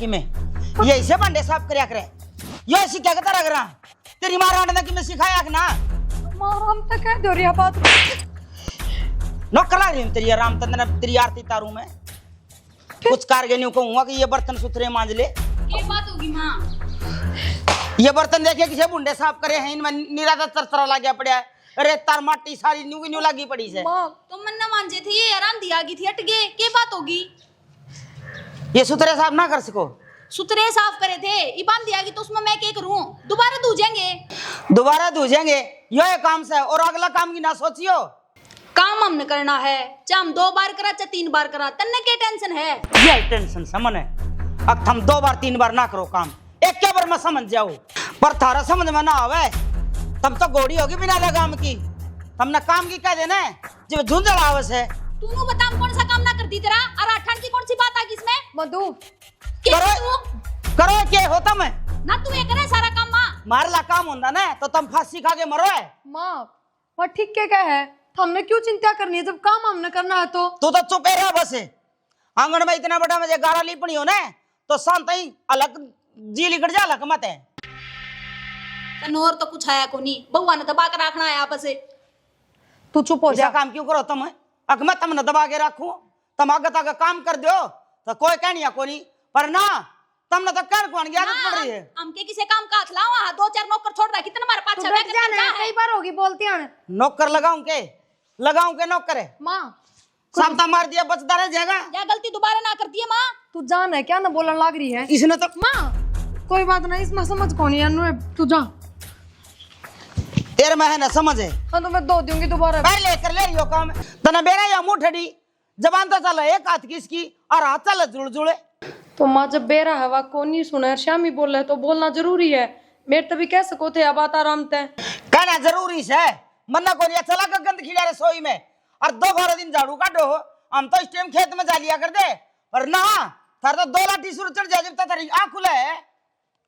कि मैं ये इसे बंडे साफ करया करे ये ऐसी क्या करता रह रहा तेरी मां रांडना कि मैं सिखाया कि ना मां हम तो कह दो रही बात नौकर ला रही तेरी राम तंदन तेरी आरती तारू मैं कुछ कारगनियों को कहूंगा कि ये बर्तन सुथरे मांज ले ये बात होगी मां ये बर्तन देखे किसे बुंडे साफ करे हैं इनमें निरादा तरतरा लग गया पड़ा है अरे तार माटी सारी न्यू न्यू लगी पड़ी से मां तो मन ना मांजे थे ये आराम दिया गई थी हट गए क्या बात होगी ये सुथरे साफ ना कर सको सुथरे साफ करे थे इबान दिया गई तो उसमें मैं क्या करूं दोबारा धूजेंगे ये काम से और अगला काम की ना सोचियो काम हमने करना है चाहे हम 2 बार करा चाहे 3 बार करा तन्ने क्या टेंशन है ये टेंशन समझ है अब हम 2 बार 3 बार ना करो काम एक क्या बार में समझ जाओ पर थारा समझ में ना आवे तब तो गोड़ी होगी बिना लगाम की हमने काम की कह देना जब झुंझल आवस है तूने बता हम कौन सा काम ना करती तेरा और आठान की कौन सी बात आ गई इसमें मधु करो क्या होता मैं ना तू ये करे सारा काम मां मारला काम होता ना तो तुम फांसी खा के मरो है मां वो ठीक क्या है हमने क्यों चिंता करनी है जब काम हमने करना है तो तू तो चुप रहा बस आंगन में इतना बड़ा मुझे गारा लिपनी हो ना तो शांत ही अलग जी लिकड़ जा अलग मत है तनोर तो कुछ आया को नहीं बउआ ने दबा कर रखना है आपस से तू चुप हो जा काम क्यों करो तुम अग मैं तुमने दबा के रखू तुम आगे तक काम कर दो तो कोई कहनी को नहीं पर ना तुमने तो कर कौन की आदत पड़ रही है हमके किसे काम का हाथ लाओ 2-4 नौकर छोड़ रहा कितना हमारे पास बैठ जाना कई बार होगी बोलती है नौकर लगाऊं के नौकर है मां सामता मार दिया बचता रह जाएगा या गलती दोबारा ना करती है मां तू जान है क्या ना बोलने लग रही है इसने तो मां कोई बात नहीं इसमें समझ कौन है तू जा तेरे में है ना समझ है हाँ तो मैं दो दूंगी दोबारा पहले कर ले रही काम तना बेरा या मुठड़ी जबान तो चल एक हाथ की इसकी और हाथ चल जुड़ जुड़े तो माँ जब बेरा हवा को नहीं सुना श्यामी बोल रहे तो बोलना जरूरी है मेरे तभी कह सको थे अब आता आराम ते कहना जरूरी है मन्ना को चला कर गंद खिला रसोई में और 2 दिन झाड़ू काटो हम तो इस टाइम खेत में जा लिया कर दे पर ना थार तो 2 लाठी सुर चढ़ जाए जब तक तेरी आँख खुले है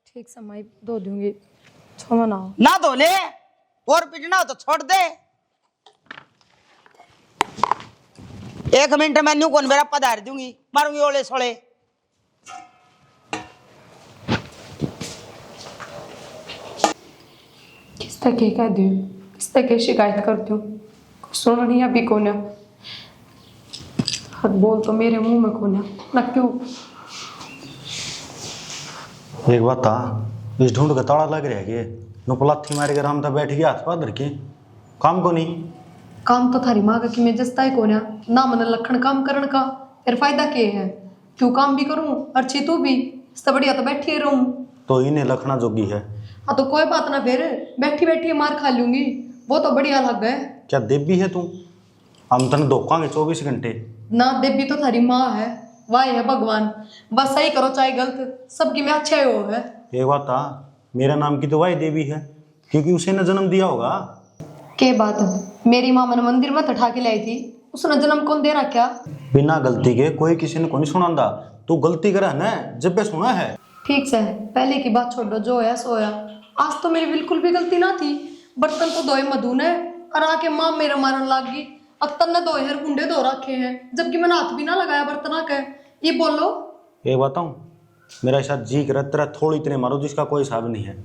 ठीक समय दो दूंगी छोड़ो ना ना धो ले और पिटना हो तो छोड़ दे 1 मिनट में न्यू कौन मेरा पधार दूंगी मारूंगी ओले सोले किस तक कह दू किस तक शिकायत करती हूँ सुन रही अभी कौन हद बोल तो मेरे मुंह में कौन ना क्यों एक बात था इस ढूंढ का ताला लग रहा है कि नुपलाथी मारे कर हम तो बैठ गया हाथ पादर के काम को नहीं काम तो थारी माँ का कि मैं जस्ता ही कौन ना मन लखन काम करने का फिर फायदा क्या है क्यों काम भी करूं अच्छी तू भी इससे बढ़िया तो बैठी रहूं तो इन्हें लखना जोगी है हाँ तो कोई बात ना फिर बैठी बैठी मार खा लूंगी वो तो बढ़िया लग गए क्या देवी है तू हम तने धोखांगे 24 घंटे ना देवी तो थारी माँ है वाह है भगवान बस सही करो चाहे गलत सबकी में अच्छा ही हो है एक बात था मेरा नाम की तो वही देवी है क्योंकि उसे ने जन्म दिया होगा के बात मेरी माँ मन मंदिर में ठा के लाई थी उसने जन्म कौन दे रखा बिना गलती के कोई किसी ने को नहीं सुनांदा तू गलती करा ना जब भी सुना है ठीक से पहले की बात छोड़ो जो है सो है आज तो मेरी बिल्कुल भी गलती ना थी बर्तन तो धोए मधु ने और आके माँ मेरा मारन लग गई अख्तर ने 2 हेर गुंडे धो रखे हैं जबकि मैंने हाथ भी ना लगाया बर्तना के ये बोलो एक बताऊं मेरा साथ जी कर तेरा थोड़ी इतने मारो जिसका कोई हिसाब नहीं है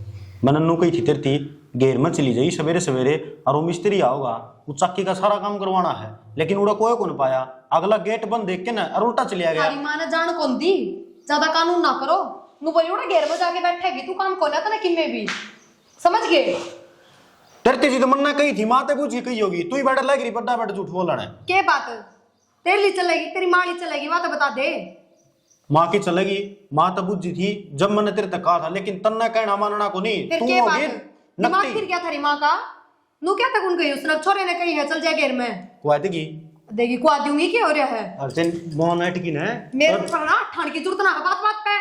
मैंने नू कही थी तेरी थी घेर में चली जाई सवेरे सवेरे और वो मिस्त्री आओगा वो चक्की का सारा काम करवाना है लेकिन उड़ा कोई को नहीं पाया अगला गेट बंद देख के ना और उल्टा चलिया गया माँ ने जान कौन दी ज्यादा कानून ना करो नु बोली उड़ा घेर में जाके बैठेगी तू काम कोना था ना किमे भी समझ गए तेरे तेजी तो मन्ना कही थी माँ ते पूछी कही होगी तू ही बैठा लग रही बड़ा बैठ झूठ बोलना है के बात तेरे लिए चलेगी तेरी माँ लिए चलेगी बात बता दे माँ की चलेगी माँ तो बुझी थी जब मैंने तेरे तक कहा था लेकिन तन्ना कहना मानना को नहीं फिर तू के होगी बात दिमाग फिर क्या थारी माँ का नु क्या तक उन गई उसने छोरे ने कही है चल जा घेर में कुआते की देगी कुआ दूंगी क्या हो रहा है अर्जुन मोहन अटकी ने मेरे पर ना ठाण की जरूरत ना बात बात पे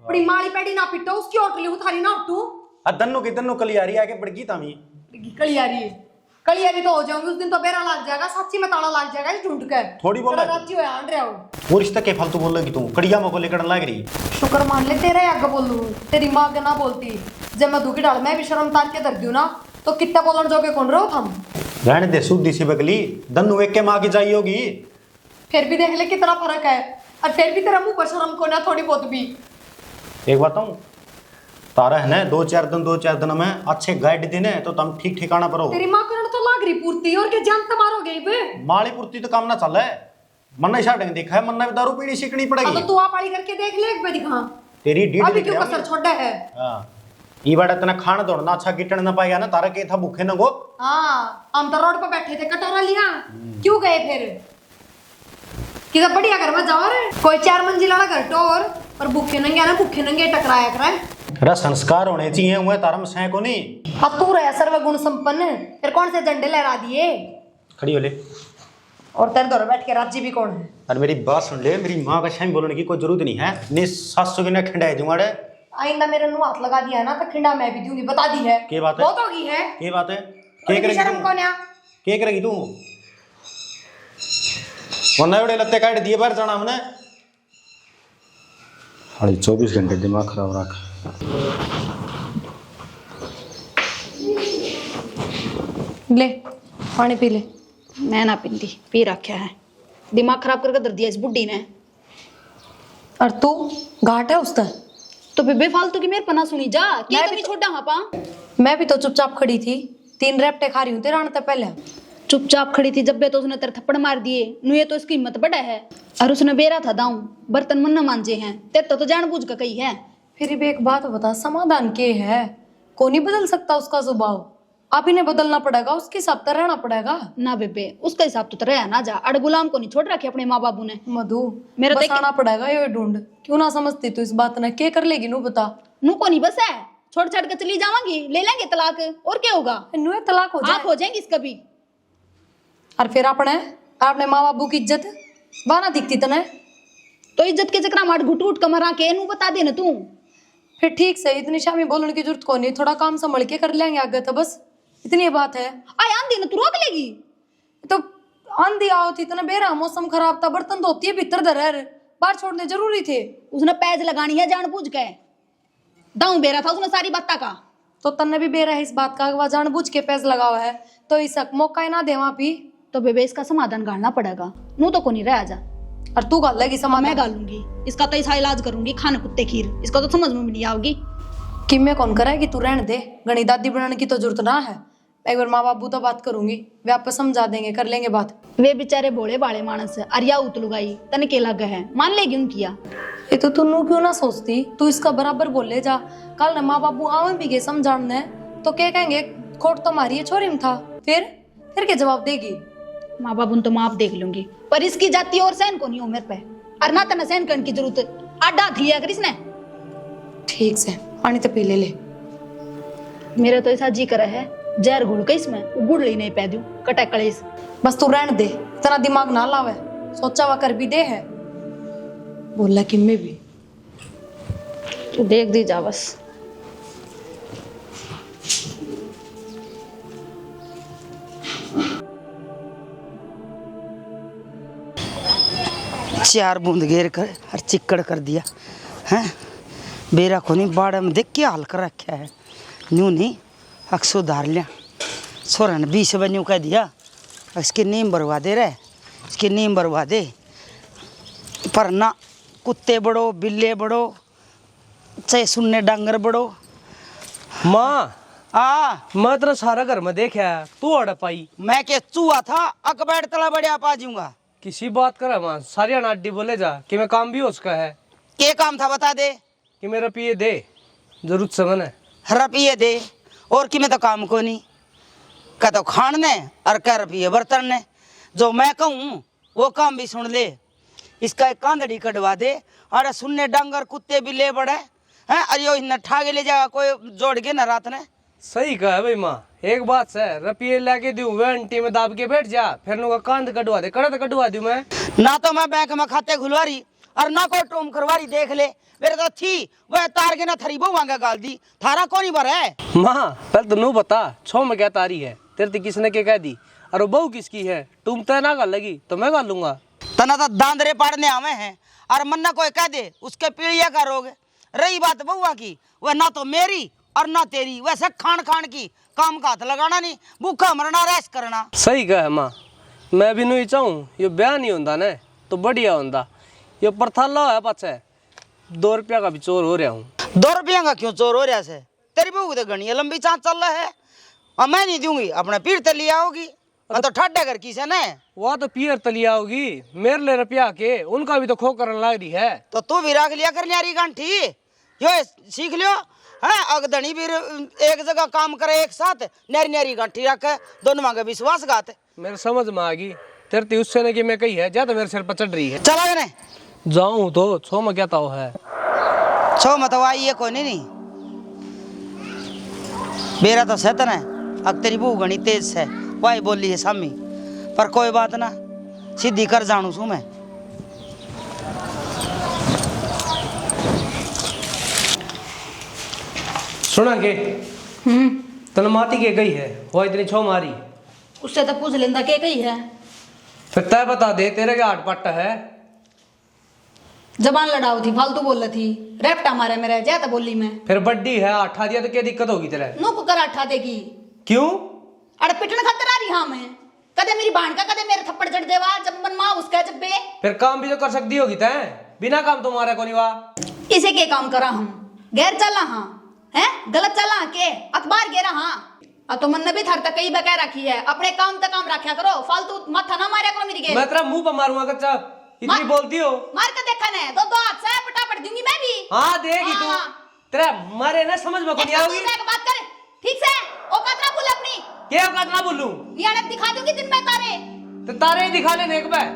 बड़ी माड़ी पेड़ी ना पिटो उसकी होटली उठारी ना उठू दन्नो की दन्नो कलियारी आके पड़ गई तामी कलियारी तो हो जाऊंगी उस दिन तो बेरा लग जाएगा सच्ची में ताला लग जाएगा ढूंढ के थोड़ी बोला राज्य है आन रहा हो वो रिश्ता के फालतू बोल लगी तू कड़िया में को लेकर लग रही शुक्र मान ले तेरा आगे बोलूं तेरी माँ के ना बोलती जब मैं दुखी डाल मैं भी शर्म तार के धर दूं ना तो कितना बोलन जोगे कौन रहो थम रहने दे शुद्धि से बगली दन्नू एक के माँ की चाहिए होगी फिर भी देख ले कितना फर्क है और फिर भी तेरा मुंह पर शर्म को ना थोड़ी बहुत भी एक बताऊं, तारा है ना 2-4 दिन में अच्छे गाइड देने तो तुम ठीक ठिकाना पर हो। तेरी माँ करण तो लाग रही पूर्ति और के जान मारोगे बे। माली पूर्ति तो काम ना चल है, मन्ना शाटंग देखा है, मन्ना भी दारू पीनी सीखनी पड़ेगी। तो तू आप वाली करके देख ले एक बार दिखा तेरी डीड अभी क्यों कसर छोड़ा है। हां ई बार इतना खाना दौड़ना अच्छा गिटन ना पाएगा ना, तारा के था भूखे न गो। हाँ हम तो रोड पे बैठे थे कटोरा लिया, क्यों गए फिर किधर बढ़िया घर में जाओ रे, कोई 4 मंजिला घर टोर और भूखे नंगे ना भूखे नंगे टकराया कराए। अरे संस्कार होने चाहिए हुए तारम सै को नहीं। अब तू रहा सर्वगुण संपन्न, फिर कौन से झंडे लहरा दिए। खड़ी हो ले। और तेरे दौर बैठ के राज्य भी कौन है। अरे मेरी बात सुन ले, मेरी माँ का शाम बोलने की कोई जरूरत नहीं है। ने 700 के ना खंडाए जुआड़े आइंदा मेरे नु हाथ लगा दिया है ना तो खिंडा मैं भी दूंगी, बता दी है। के बात है? बहुत होगी है। के बात है? के करेगी शर्म कौन है? के करेगी तू? वरना बड़े लत्ते काट दिए बाहर जाना हमने। हाली 24 घंटे दिमाग खराब रखा। ले पानी पी ले। मैं ना पिंदी पी रखा है, दिमाग खराब करके दर दिया इस बुड्ढी ने। और तू घाट है उसका तो बेबे फालतू की मेरे पना सुनी जा, क्या मैं कमी भी तो- छोड़ा हाँ पा। मैं भी तो चुपचाप खड़ी थी, 3 रेपटे खा रही हूँ तेरा तो पहले। चुपचाप खड़ी थी जब बे तो उसने तेरे थप्पड़ मार दिए, नुए तो इसकी हिम्मत बड़ा है। और उसने बेरा था दाऊं बर्तन मन न मांजे हैं, तेरे तो जानबूझ कर कही है। फिर भी एक बात बता, समाधान के है? कौन नहीं बदल सकता उसका स्वभाव, आप इन्हें बदलना पड़ेगा, उसके हिसाब से रहना पड़ेगा ना बेबे उसका हिसाब तो रहा ना जा, अड़ गुलाम को नहीं छोड़ रखे अपने माँ बाबू ने। मधु मेरा मेरा देख- बसाना पड़ेगा ये ढूंढ, क्यों ना समझती तू इस बात ने, क्या कर लेगी नू बता। नू को नहीं बस है, छोड़ छाड़ के चली जावांगी, ले लेंगे तलाक और क्या होगा। नुए तलाक हो आप जाए हो जाएंगे इसका भी। और फिर अपने माँ बाबू की इज्जत बाना दिखती तने। तो इज्जत के चक्कर में घुट घुट कमरा के नू बता दे ना तू। फिर ठीक से इतनी शामी बोलने की जरूरत को नहीं, थोड़ा काम संभल के कर लेंगे आगे, तो बस इतनी बात है। आय आंधी ना तू रोक लेगी। तो आंधी आओ थी इतना बेरा, मौसम खराब था, बर्तन धोती है भीतर धर, बाहर छोड़ने जरूरी थे। उसने पैज लगानी है जानबूझ के, दाऊं बेरा था उसने सारी बात का। तो तन्ने भी बेरा है इस बात का, वह जानबूझ के पैस लगा हुआ है, तो इस मौका ही ना दे वहां भी। तो बेबे इसका समाधान गालना पड़ेगा, नू तो को नहीं रह जा। और तू गाल लेगी मैं समाधान? गालूंगी इसका, तो ऐसा इलाज करूंगी खाने कुत्ते खीर, इसको तो समझ में भी नहीं आओगी। कि मैं कौन कराएगी, तू रहने दे, गणी दादी बनाने की तो जरूरत ना है। एक बार माँ बाबू तो बात करूंगी, वे आप समझा देंगे, कर लेंगे बात। वे बेचारे भोले बाले मानस अरिया उत लुगाई तन के लग है, मान लेगी उनकी। ये तो तू क्यों ना सोचती, तू इसका बराबर बोले जा। कल न माँ बाबू आवे भी गए समझाने तो क्या कहेंगे, खोट तो मारी है छोरी में था, फिर क्या जवाब देगी। माँ बाबू तो माफ देख लूंगी, पर इसकी जाति और सहन को नहीं हो मेरे पे, और ना तना सहन करने की जरूरत आडा थी अगर इसने। ठीक से पानी तो पी ले। मेरा तो ऐसा जी करे है जहर घुल के इसमें गुड़ ली नहीं पै दूं कटा कलेस। बस तू रहने दे, इतना दिमाग ना लावे, सोचा हुआ कर भी दे है, बोला कि मैं भी। तू देख दी जा बस। चार बूंद घेर कर और चिक्कड़ कर दिया हैं। बेरा को नहीं बाड़ा में देख क्या हाल कर रखा है, न्यू नहीं अक्सो धार लिया सोरा ने 20 बन्यू कह दिया, इसके नीम बरवा दे रहे, इसके नीम बरवा दे। पर ना कुत्ते बड़ो बिल्ले बड़ो चाहे सुनने डांगर बड़ो। माँ मैं तेरा सारा घर में देखा, तू अड़ पाई। मैं के चूहा था अक बैठ तला बढ़िया पा जाऊंगा। किसी बात कर माँ, सारी अनाडी बोले जा कि मैं काम भी उसका है। के काम था बता दे। कि मेरा पिए दे, जरूरत समझ है। रपिए दे और कि मैं तो काम को नहीं कह तो खान ने और कह रपिए बर्तन ने। जो मैं कहूँ वो काम भी सुन ले, इसका एक कांदड़ी कटवा दे। अरे सुनने डांगर कुत्ते भी ले बड़े हैं, अरे इन्हें ठागे ले जाएगा कोई जोड़ के ना रात ने। सही कहा भाई माँ, एक बात से रपिए लाके दूं वे अंटी में दाब के बैठ जा, फिर नुका कांद कटवा दे, कड़ा तो कटवा दूं मैं। ना तो मैं बैंक में खाते खुलवारी और ना कोई टोम करवारी, देख ले मेरे तो थी वह तार के ना थरी बो मांगा गाल दी, थारा कौन ही भर है। माँ पहले तो नू बता, छो में क्या तारी है तेरे तो किसने क्या कह दी, और वो बहू किसकी है, तुम तय ना गाल लगी तो मैं गाल लूंगा। तना तो दांदरे पाड़ने आवे हैं और मन्ना कोई कह दे उसके पीड़िया का रोग। रही बात बउआ की, वह ना तो मेरी और ना तेरी, वैसे खान खान की काम का हाथ लगाना नहीं, भूखा मरना रेस करना। सही कहा माँ, मैं भी नहीं चाहूँ ये ब्याह नहीं होता ना तो बढ़िया होता। ये प्रथा लो है पाछे 2 रुपया का भी चोर हो रहा हूँ। ₹2 का क्यों चोर हो रहा है? तेरी बहू तो घनी लंबी चाँच चल रहा है और मैं नहीं दूंगी, अपने पीर ते लिया होगी तो ठाडा कर की से ना। वह तो पियर तलिया होगी, मेरे ले रुपया के उनका भी तो खो करने लग रही है। तो तू भी रख लिया कर न्यारी गांठी, यो सीख लियो है। अगधनी भी एक जगह काम करे एक साथ, न्यारी न्यारी गांठी रखे, दोनों मांगे विश्वासघात। मेरे समझ में आ गई तेरे उससे ने कि मैं कही है, ज्यादा मेरे सिर पर चढ़ रही है। चला गए जाऊं तो 6 में क्या ताव है? 6 मत आई है कोई नहीं मेरा तो सतन है। अब तेरी बहू घनी तेज है, वही बोली है सामी, पर कोई बात ना, सीधी कर जानू सू मैं। सुना के तन माती के गई है, वो इतनी छो मारी। उससे तो पूछ लेंदा के कही है। फिर तय बता दे, तेरे के हाथ पट्टा है? जबान लड़ाऊ थी, फालतू बोल रही थी, रेपटा मारे मेरे ज्यादा बोली मैं। फिर बड्डी है, आठा दिया तो क्या दिक्कत होगी तेरे? नुक कर अठा देगी। क्यों? अरे पिटन खतर आ रही हाँ मैं, कदे मेरी बहन का कदे मेरे थप्पड़ चढ़ देवा, जब मन माँ उसका जब बे। फिर काम भी तो कर सकती होगी तय, बिना काम तुम्हारा को नहीं वाह। इसे के काम करा हम, गैर चला हाँ है, गलत चला के अखबार गेरा हाँ। तो मन ने भी थर तक कई बकाया रखी है, अपने काम तक काम रखा करो, फालतू माथा ना मारा करो मेरी गेर। मैं तेरा मुंह पर मारूंगा कच्चा, इतनी बोलती हो। मार कर देखा ने, दो हाथ से पटापट दूंगी मैं भी। हाँ देगी तू, तेरा मारे ना समझ में नहीं आओगी। बात कर ठीक से, औकात ना बोल अपनी। क्या औकात ना बोलूं? नियाणक दिखा दूंगी दिन में तारे। तो तारे ही दिखा लेने एक बार।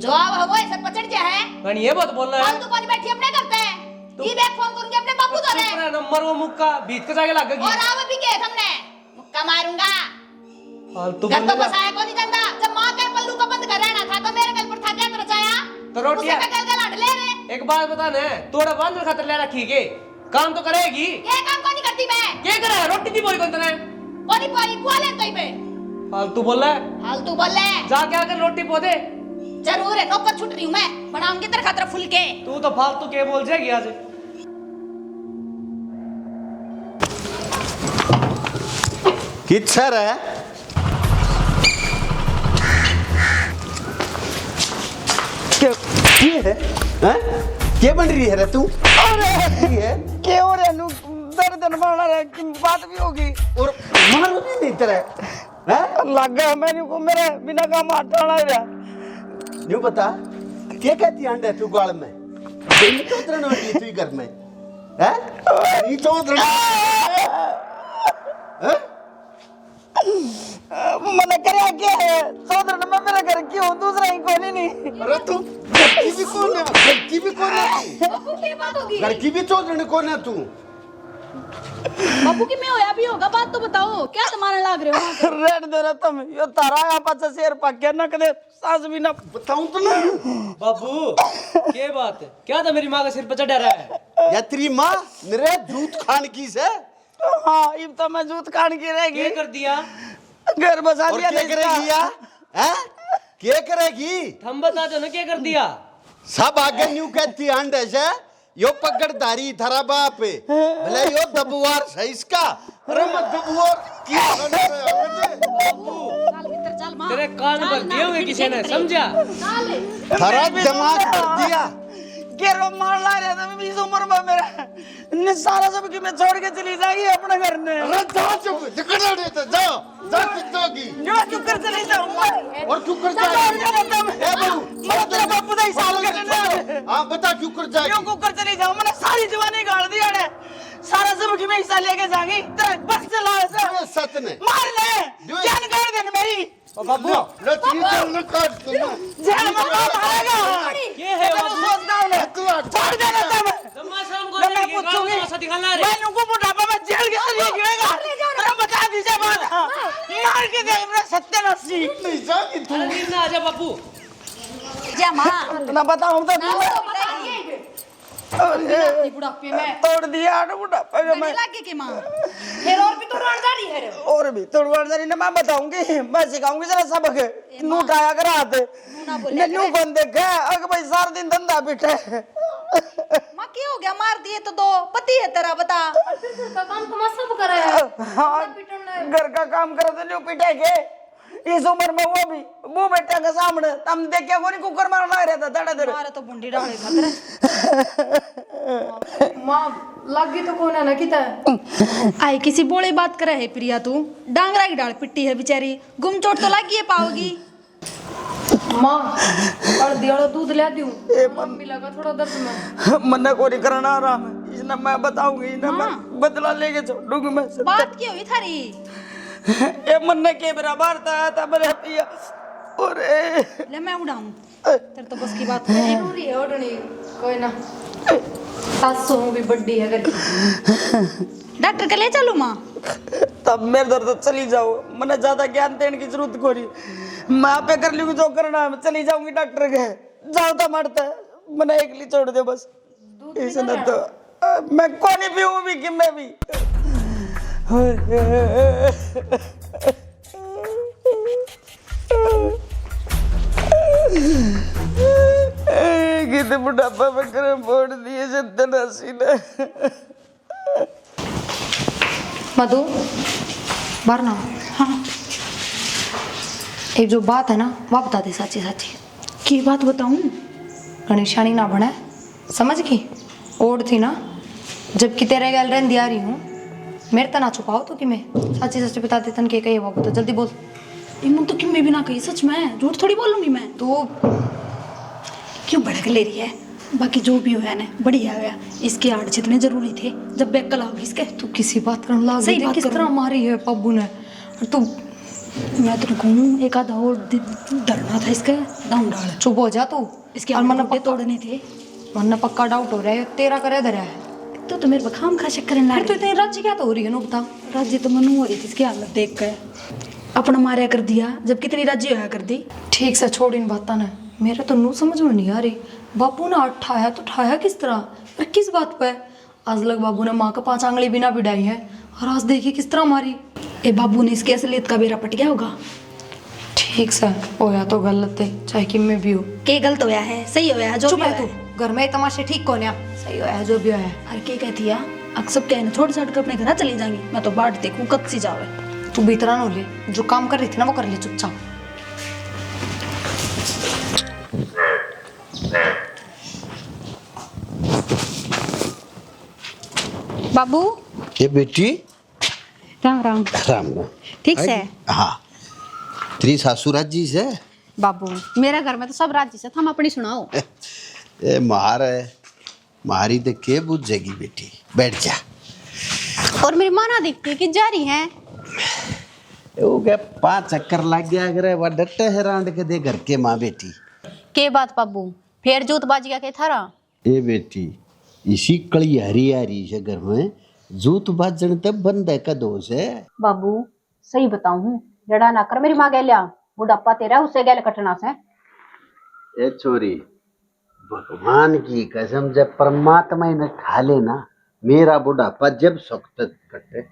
जवाब है वो ऐसा पचड़ गया है। कहीं ये बात बोल रहा है। फालतू कौन बैठी अपने करते हैं। ये बैग फोन करूंगी अपने बापू तो रे। नंबर वो मुक्का बीत के जाके लगेगी। और आवे भी के हमने मुक्का मारूंगा। फालतू घर तो बोलेगा। बसाया को नहीं गंदा, जब मां के पल्लू का बंद कर रहना था तो मेरे गल पर था क्या तरचाया। तो रोटियां उसे का गल ले रे। एक बात बता ने, तोड़ा बांध खातर ले रखी के काम तो करेगी। ये काम को नहीं करती मैं। क्या करे? रोटी दी बोई कौन तने? कोनी पाई कुआले तई पे। फालतू बोल रहा है। फालतू बोल ले। जाके आकर रोटी पोदे। जरूर है, नौकर छूट रही हूं मैं, बनाऊंगी तेरे खातिर फुल के। तू तो फालतू के बोल जाएगी आज। किधर है? क्या है? हैं? क्या बन रही है रे तू? अरे क्या हो रहा है? दर्द मारना है कि बात भी होगी और मारो भी नहीं तेरे, हैं? लग गया मैंने को, मेरे बिना काम हटाना है। न्यू बता, क्या कहती है अंडे तू गाल में? नहीं तो उतरने वाली तू घर में, हैं? नहीं तो उतरने, हैं? मैंने क्या क्या है? सोदर ने मैं मेरे घर क्यों, दूसरा ही कोई नहीं। अरे तू घर की भी कौन है? घर की भी कौन है तू? बापू की बात होगी। घर की भी चौधरी कौन है तू? बापू की में होया भी होगा, बात तो बताओ, क्या तुम्हारे लाग रहे हो? रेड दे रहा तुम, यो तारा यहाँ पास शेर पक्के न कदे सास भी ना बताऊं तो ना। बाबू क्या बात है? क्या था मेरी माँ का सिर पर चढ़ा रहा है? या तेरी माँ मेरे जूत खान की से? हाँ इब तो मैं जूत खान की रहेगी। क्या कर दिया? घर बसा और दिया। क्या करेगी या? हैं? क्या करेगी? हम बता दो ना क्या कर दिया? सब आगे न्यू कहती अंडे से यो पकड़दारी थारा बाप है, भले यो दबुआर है इसका। अरे मत दबुआर की तेरे कान भर दिए होंगे किसी ने, समझा? थारा दिमाग कर दिया। केरो मार ला रहा था मैं 20 उम्र में मेरा ने सारा सब कि मैं छोड़ के चली जाएगी अपने घर ने। अरे जाओ चुप दिखना नहीं तो जाओ जा कितोगी जो चुप कर चली जाऊं मैं। और क्यों कर जाएगी? ए बहू मैं तेरा बापू दा हिसाब करने। हां बता क्यों कर जाएगी? क्यों कुकर चली जाऊं? मैंने सारी जवानी गाड़ दी है, सारा सब कि मैं हिस्सा लेके जाऊंगी। तेरा बस चला अरे सच ने मार ले, जान काट दे मेरी। ओ बाबू लो चीज न काट तू ना जेल में मारेगा। ये है मैं बाबू? सोचता हूं ना तू छोड़ देना तुम। तमाशा हमको मैं नहीं कि पूछूंगी, गाँव में दिखाना रे। मैं उनको बुढ़ापा में जेल के अंदर गिरेगा। अरे बता दीजिए बात, मार के दे मेरा सत्यानाशी। नहीं जाएगी तू। अरे नींद ना आ जा बाबू। जा मां ना बताऊं तो अपनी बुढ़ापे में तोड़ दिया आठ बुढ़ापे में मैं। लागे के मां फिर और भी तो रोजगारी है रे। और भी तोड़वाड़ जारी ना मैं बताऊंगी, मैं सिखाऊंगी जरा सबक। नू उठाया कर हाथ, नू कौन देखा? अग भाई सारा दिन धंधा बिठे। मां क्या हो गया? मार दिए तो दो, पति है तेरा, बता। का काम तो मैं सब कराया। हाँ घर का काम करे तो न्यू पिटे के इस उम्र में वो भी वो बेटा के सामने तम देखे को नहीं कुकर मार लग रहा था धड़े धड़े मारे तो बुंडी डाले खातर माँ लगी तो कौन है ना किता आई किसी बोले बात करे है प्रिया तू डांगरा की डाल पिट्टी है बेचारी गुम चोट तो लगी है पाओगी माँ और दियालो दूध ले दूं मम्मी लगा थोड़ा दर्द में मन्ना को नहीं करना आराम है इसने मैं बताऊंगी ना मैं बदला लेके छोड़ूंगी मैं सब। बात क्या हुई थारी ए मन्ना के मेरा मारता था मेरे पिया और ले मैं उड़ाऊं तेरे तो बस की बात है जरूरी है उड़नी कोई ना सासू भी बड्डी है घर की डॉक्टर के ले चलूं माँ तब मेरे दर्द तो चली जाओ मैंने ज्यादा ज्ञान देने की जरूरत को नहीं मैं आप पे कर लूंगी जो करना है मैं चली जाऊंगी डॉक्टर के जाओ तो मरता है मैंने एक ली छोड़ दे बस इसने तो मैं कौन पीऊँ भी कि मैं भी कितने बुढ़ापा में करम फोड़ दिए सत्यानाशी ने मधु वरना हाँ एक जो बात है ना वह बता दे साची साची की बात बताऊं गणेशानी ना बने समझ गई ओढ़ थी ना जबकि तेरे गल रहती आ रही हूँ मेरे तना छुपाओ तो कि मैं साची सच बता दे तन के कही वो बता जल्दी बोल इमन तो कि मैं भी ना कही सच में झूठ थोड़ी बोलूंगी मैं तो क्यों भड़क ले रही है बाकी जो भी हुआ ना बढ़िया हुआ इसके आड़ जितने जरूरी थे जब बैग कल आओगी इसके तू किसी बात करने लग सही गई बात किस कर तरह मारी है पब्बू ने और तू मैं तो कहूँ एक आधा और डरना था इसका दाम डाल चुप हो जा तू इसके और मन तोड़ने थे मन पक्का डाउट हो रहा है तेरा करे धरा है तो मेरे बखाम खा चक्कर फिर तो इतनी राज्य क्या तो हो रही है ना बता राज्य तो मनु हो रही थी इसकी हालत देख कर अपना मारिया कर दिया जब कितनी राज्य होया कर दी ठीक से छोड़ इन बातों ने मेरे तो नू समझ में नहीं आ रही बापू ने उठाया तो उठाया किस तरह और किस बात पे आज लग बाबू ने माँ का 5 आंगली बिना बिड़ाई है और आज देखिए किस तरह मारी ए बाबू ने इसके असलियत का बेरा पट गया होगा ठीक से होया तो गलत है चाहे कि मैं भी हूँ के गलत होया है सही होया है जो चुप भी है है तू घर में तमाशे ठीक कौन है सही होया है जो भी होया है अरे के कहती है अक्सर कहने छोड़ छाड़ कर अपने घर चली जाएंगी मैं तो बाट देखूं कब सी जावे तू भीतरा न ले जो काम कर रही थी ना वो कर ले चुपचाप बाबू ये बेटी राम राम राम राम ठीक से हाँ तेरी सासू राजी से बाबू मेरे घर में तो सब राज्य से हम अपनी सुनाओ ए मारी तो के बुझेगी बेटी बैठ जा और मेरी माँ ना दिखती कि जा रही है वो क्या 5 चक्कर लग गया अगर वह डटे है रांड के दे घर के माँ बेटी के बात बाबू फिर जूत बाजी का के थारा ए बेटी इसी कड़ी हरी से घर में जूत बाजन तब बंद है का दोष है बाबू सही बताऊं लड़ा ना कर मेरी माँ गैलिया बुढ़ापा तेरा उससे गैल कटना से ए छोरी भगवान की कसम जब परमात्मा ने ठा लेना मेरा बुढ़ापा जब सख्त कटे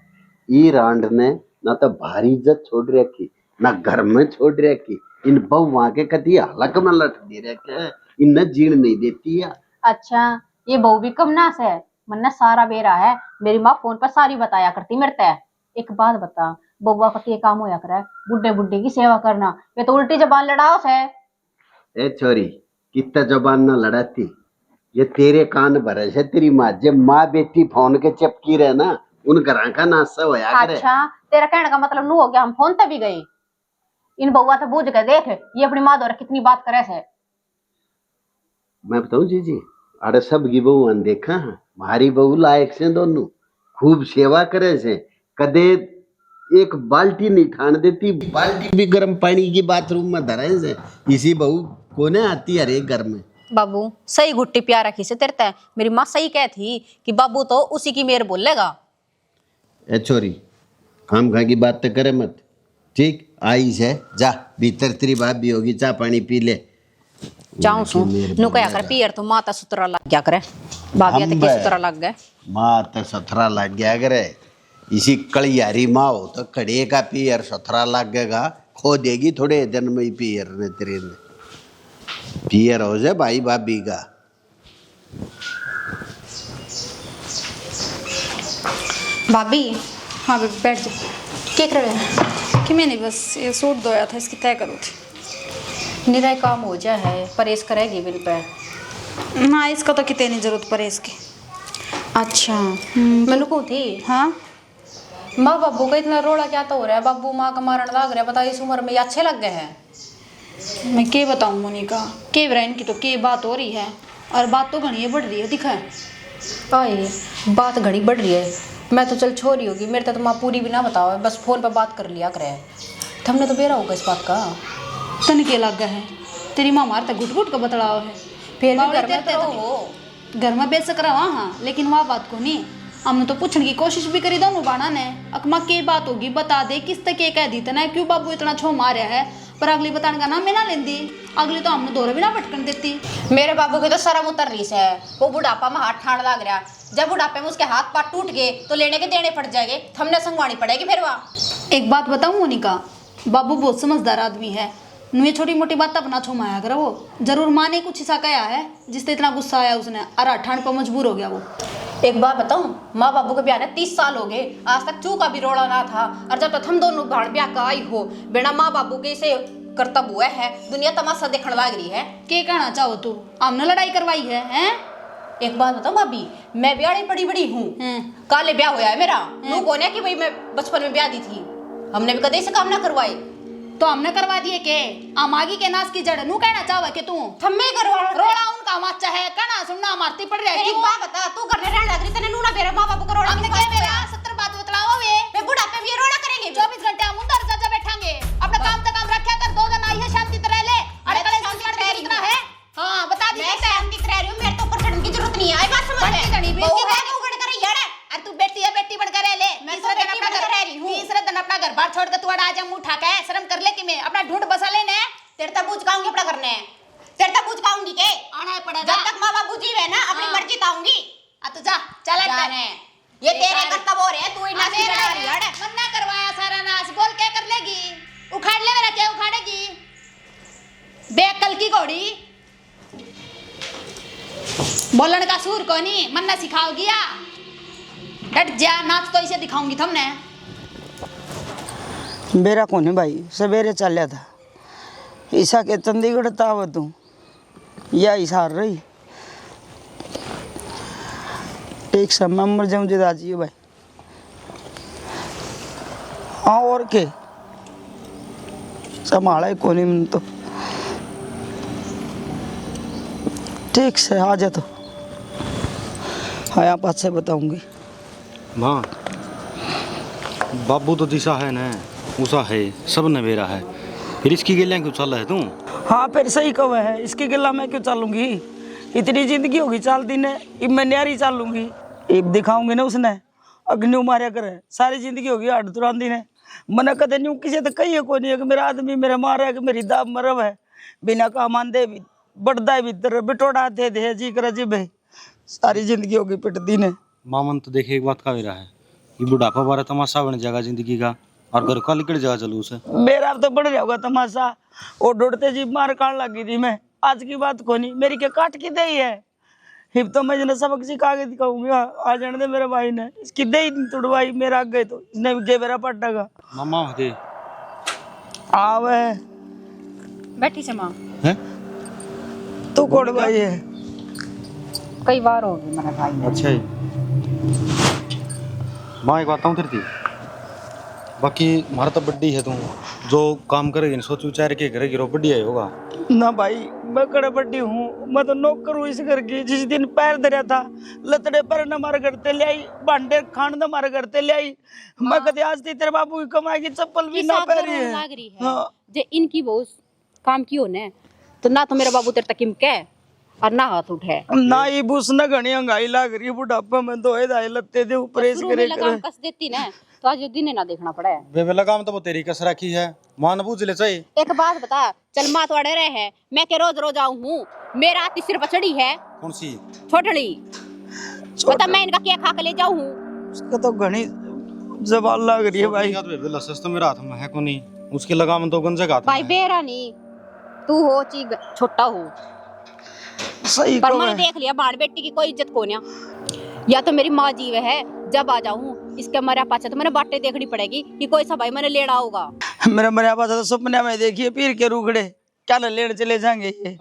ई रांड ने ना तो भारी इज्जत छोड़ रखी ना घर में छोड़ रखी इन बहुआ के कति हलक में लट दे रखे इन जीण नहीं देती है अच्छा ये बहू भी कम नास है मन सारा बेरा है मेरी माँ फोन पर सारी बताया करती मेरे तय एक बात बता बउआ का के काम होया करे बुड्ढे बुड्ढे की सेवा करना ये तो उल्टी जबान लड़ाओ से ए छोरी कितना जबान ना लड़ाती ये तेरे कान भरे से तेरी माँ जब माँ बेटी फोन के चपकी रहे ना उन घर का नाश्ता होया करे अच्छा तेरा कहने का मतलब नू हो गया हम फोन तभी गए इन बउआ तो बूझ के देख ये अपनी माँ द्वारा कितनी बात करे से मैं बताऊं जी अरे सब की बहू अनदेखा है हमारी बहू लायक से दोनों खूब सेवा करे से कदे एक बाल्टी नहीं ठान देती बाल्टी भी गर्म पानी की बाथरूम में धरे से इसी बहू कोने आती है हर घर में बाबू सही गुट्टी प्यार रखी से तेरे तय मेरी माँ सही कहती कि बाबू तो उसी की मेर बोलेगा ए छोरी खाम खा की बात तो करे मत ठीक आई से जा भीतर तेरी भाभी होगी चाय पानी पी ले जाऊं सु नु कया कर पियर तो माता सुतरा लग गया करे भाभिया तक के सुतरा लग गए माँ तो सथरा लग गया करे इसी कलियारी माँ हो तो कड़े का पियर सथरा लग गएगा खो देगी थोड़े दिन में ही पियर ने तेरे ने पियर हो जाए भाई भाभी का भाभी हाँ बैठ जा क्या कर रहे हैं कि मैंने बस ये सूट धोया था, इसकी तय करो थी। निराय काम हो जाए है, परहेज करेगी बिल पे। हाँ, इसका तो कितने नहीं जरूरत पड़े इसकी। अच्छा मैंने कहूँ थी, हाँ, माँ बाबू का इतना रोड़ा क्या तो हो रहा है, बाबू माँ का मारण लग रहा है, बता इस उम्र में ये अच्छे लग गए हैं। मैं क्या बताऊँ मोनिका, के ब्रांड की तो के बात हो रही है, और बात तो घनी बढ़ रही है, दिखा है। भाई बात घड़ी बढ़ रही है, मैं तो चल छोरी होगी, मेरे तो माँ पूरी भी ना बताओ, बस फोन पे बात कर लिया करे। हमने तो बेरा होगा इस बात का। तन के लग गया है, तेरी माँ मारता घुट घुट का बतलाव है। फिर भी बावड़ी घर में तेरे तो तो हो। घर में बेशक रहा हाँ, लेकिन वह बात को नहीं। हमने तो पूछने की कोशिश भी करी दोनों बाणा ने, अकमा के बात होगी बता दे, किस तक कह दी तना क्यों बाबू इतना छो मारा है, पर अगली बताने का नाम मैं ना लेंदी, अगली तो हमने दौरे भी ना भटकन देती। मेरे बाबू की तो शर्म उतर रही है, वो बुढ़ापा में हाथ ठाड़ लग रहा, जब बुढ़ापे में उसके हाथ पाथ टूट गए तो लेने के देने पड़ जाएंगे, हमने संगवानी पड़ेगी फिर वहाँ। एक बात बताऊं मोनिका, बाबू बहुत समझदार आदमी है, नुए छोटी मोटी बात अपना छो माया कर, वो जरूर माँ ने कुछ ऐसा कहा है जिससे इतना गुस्सा आया उसने, और ठाण पर मजबूर हो गया वो। एक बात बताऊं, माँ बाबू के ब्याह ने 30 साल हो गए, आज तक चू का भी रोड़ा ना था, और जब तक हम दोनों भाण ब्याह का आई हो, बिना माँ बाबू के से कर्तव्य हुआ है, दुनिया तमाशा देखने लग रही है। क्या कहना चाहो तू, हमने लड़ाई करवाई है, हैं? एक बात बताऊं भाभी, मैं ब्याह बड़ी बड़ी हूँ, काले ब्याह होया है मेरा, लोग कौन है कि भाई मैं बचपन में ब्याह दी थी, हमने भी कदे से काम ना करवाए। तो हमने करवा दिए के आमागी के नाश की जड़ नू कहना चाहो कि तू थम्मे करवा रोड़ा उनका माचा है, कहना सुनना मारती पड़ रही है। एक बात बता, तू घर में रहने लग रही, तने नूना मेरे माँ बाबू का रोड़ा हमने क्या मेरा 70 बात बतलाओ वे, मैं बुढ़ापे में ये रोड़ा करेंगे, 24 घंटे हम उधर जा बैठांगे, अपना काम तो काम रखा कर, 2 दिन आई है शांति तरह ले, अरे कल शांति तरह कितना है। हां बता दी, मैं शांति तरह रही हूं, मेरे तो ऊपर चढ़ने की जरूरत नहीं है, आई बात समझ में घड़ी भी उगड़ कर यार, अरे तू बेटी है, बेटी बनकर रह ले, मैं तो बेटी बनकर रह रही हूं, तीसरे दिन अपना घर बार छोड़ के तू आज मुंह उठा के शर्म कर ले कि मैं अपना ढूंढ बसा लेने, तेरे तक पूछ काऊंगी अपना करने, तेरे तक पूछ काऊंगी के आना है पड़ेगा, जब तक माँ बाबू जीवे ना अपनी मर्जी ताऊंगी। तू जा चल जाने ये तेरे कर्तव्य हो रहे हैं, तू ही नाच मेरा रही है। मन ना करवाया सारा नाच, बोल क्या कर लेगी, उखाड़ ले मेरा, क्या उखाड़ेगी बेअक्ल की घोड़ी, बोलन का सूर को नहीं, मन ना सिखाओगी या डट जा, नाच तो इसे दिखाऊंगी तुमने। मेरा कौन है भाई, सवेरे चल था ईसा के चंडीगढ़ ताव तू या इशार रही एक समय मर जाऊं दाजी भाई। हाँ और के संभाला कोनी मन तो ठीक से आ जा, तो हाँ यहाँ पास से बताऊंगी। माँ बाबू तो दिशा है ना, उषा है, सब नवेरा है, फिर इसकी गिल्लियाँ क्यों चल रहा है तू? हाँ फिर सही कब है, इसकी गिल्ला मैं क्यों चलूंगी, इतनी जिंदगी होगी चालती ने, अब मैं न्यारी चालूंगी, अब दिखाऊंगी ना उसने अग्नि मारिया करे, सारी जिंदगी होगी हट तुरांदी ने, मना कदे न्यू किसी तो कही को नहीं है कि मेरा आदमी मेरा मारा है कि मेरी दाब मरब है, बिना काम आंदे बढ़दा भीतर बिटोड़ा दे जी कर जी भाई, सारी जिंदगी होगी पिटती ने। मामन तो देखे एक बात का मेरा है, ये बुढ़ापा बारा तमाशा बन जाएगा जिंदगी का, और घर का निकल जाएगा जलूस है। मेरा तो बढ़ जाएगा तमाशा, और दौड़ते जी मार काट लगी थी मैं, आज की बात को नहीं, मेरी के काट की दे है, हिब तो मैं जिन्हें सबक सिखा के दिखाऊंगी, आ जाने दे मेरे भाई ने, इसकी दे ही तुड़वाई मेरा गए तो इसने गे मेरा पट्टा का मामा दे आवे बैठी से माँ है, तू कोड़ भाई है, कई बार हो गई मेरे भाई। अच्छा ही माँ एक बात बताऊँ तेरे थी, बाकी हमारा तो बड्डी है, तू जो काम करेगी सोच विचार के करेगी रो बढ़िया ही होगा ना भाई, मैं कड़े बड्डी हूँ, मैं तो नौकर हूँ इस घर की, जिस दिन पैर धरा था लतड़े पर न मार करते ले आई, भांडे खान न मार करते ले आई, मैं कदे आज थी तेरे बाबू की कमाई की चप्पल भी ना पहनी है। हाँ जे इनकी वो काम की हो ने तो ना तो मेरा बाबू तेरे तक इमके और ना हाथ उठे, ना ही बूस न घनी अंगाई लाग रही बुढ़ापा में, दो दाए लत्ते दे प्रेस करे करे कस देती ना तो आज दिन ना देखना पड़ा है। वे लगाम तो वो तेरी कस रखी है, मां न बूझ ले चाहिए। एक बात बता, चल माँ थोड़े रहे हैं, मैं के रोज रोज आऊँ हूँ, मेरा हाथ सिर पर चढ़ी है, कौन सी छोटड़ी बता, मैं इनका क्या खा के ले जाऊँ? उसका तो घनी जबान लग रही है भाई, लसस तो मेरा हाथ में है को नहीं, उसके लगाम तो गंजे का भाई बेरा नहीं, तू हो ची छोटा हो, सही पर को मैंने है। देख लिया बाण बेटी की कोई इज्जत को नहीं, या तो मेरी माँ जीव है, जब आ जाऊं इसके मरिया पाचा तो मैंने बाटे देखनी पड़ेगी कि कोई सा भाई मैंने लेड़ा होगा। मेरा मरिया पास तो सपने में देखिए पीर के रुखड़े क्या न लेने चले जाएंगे ये।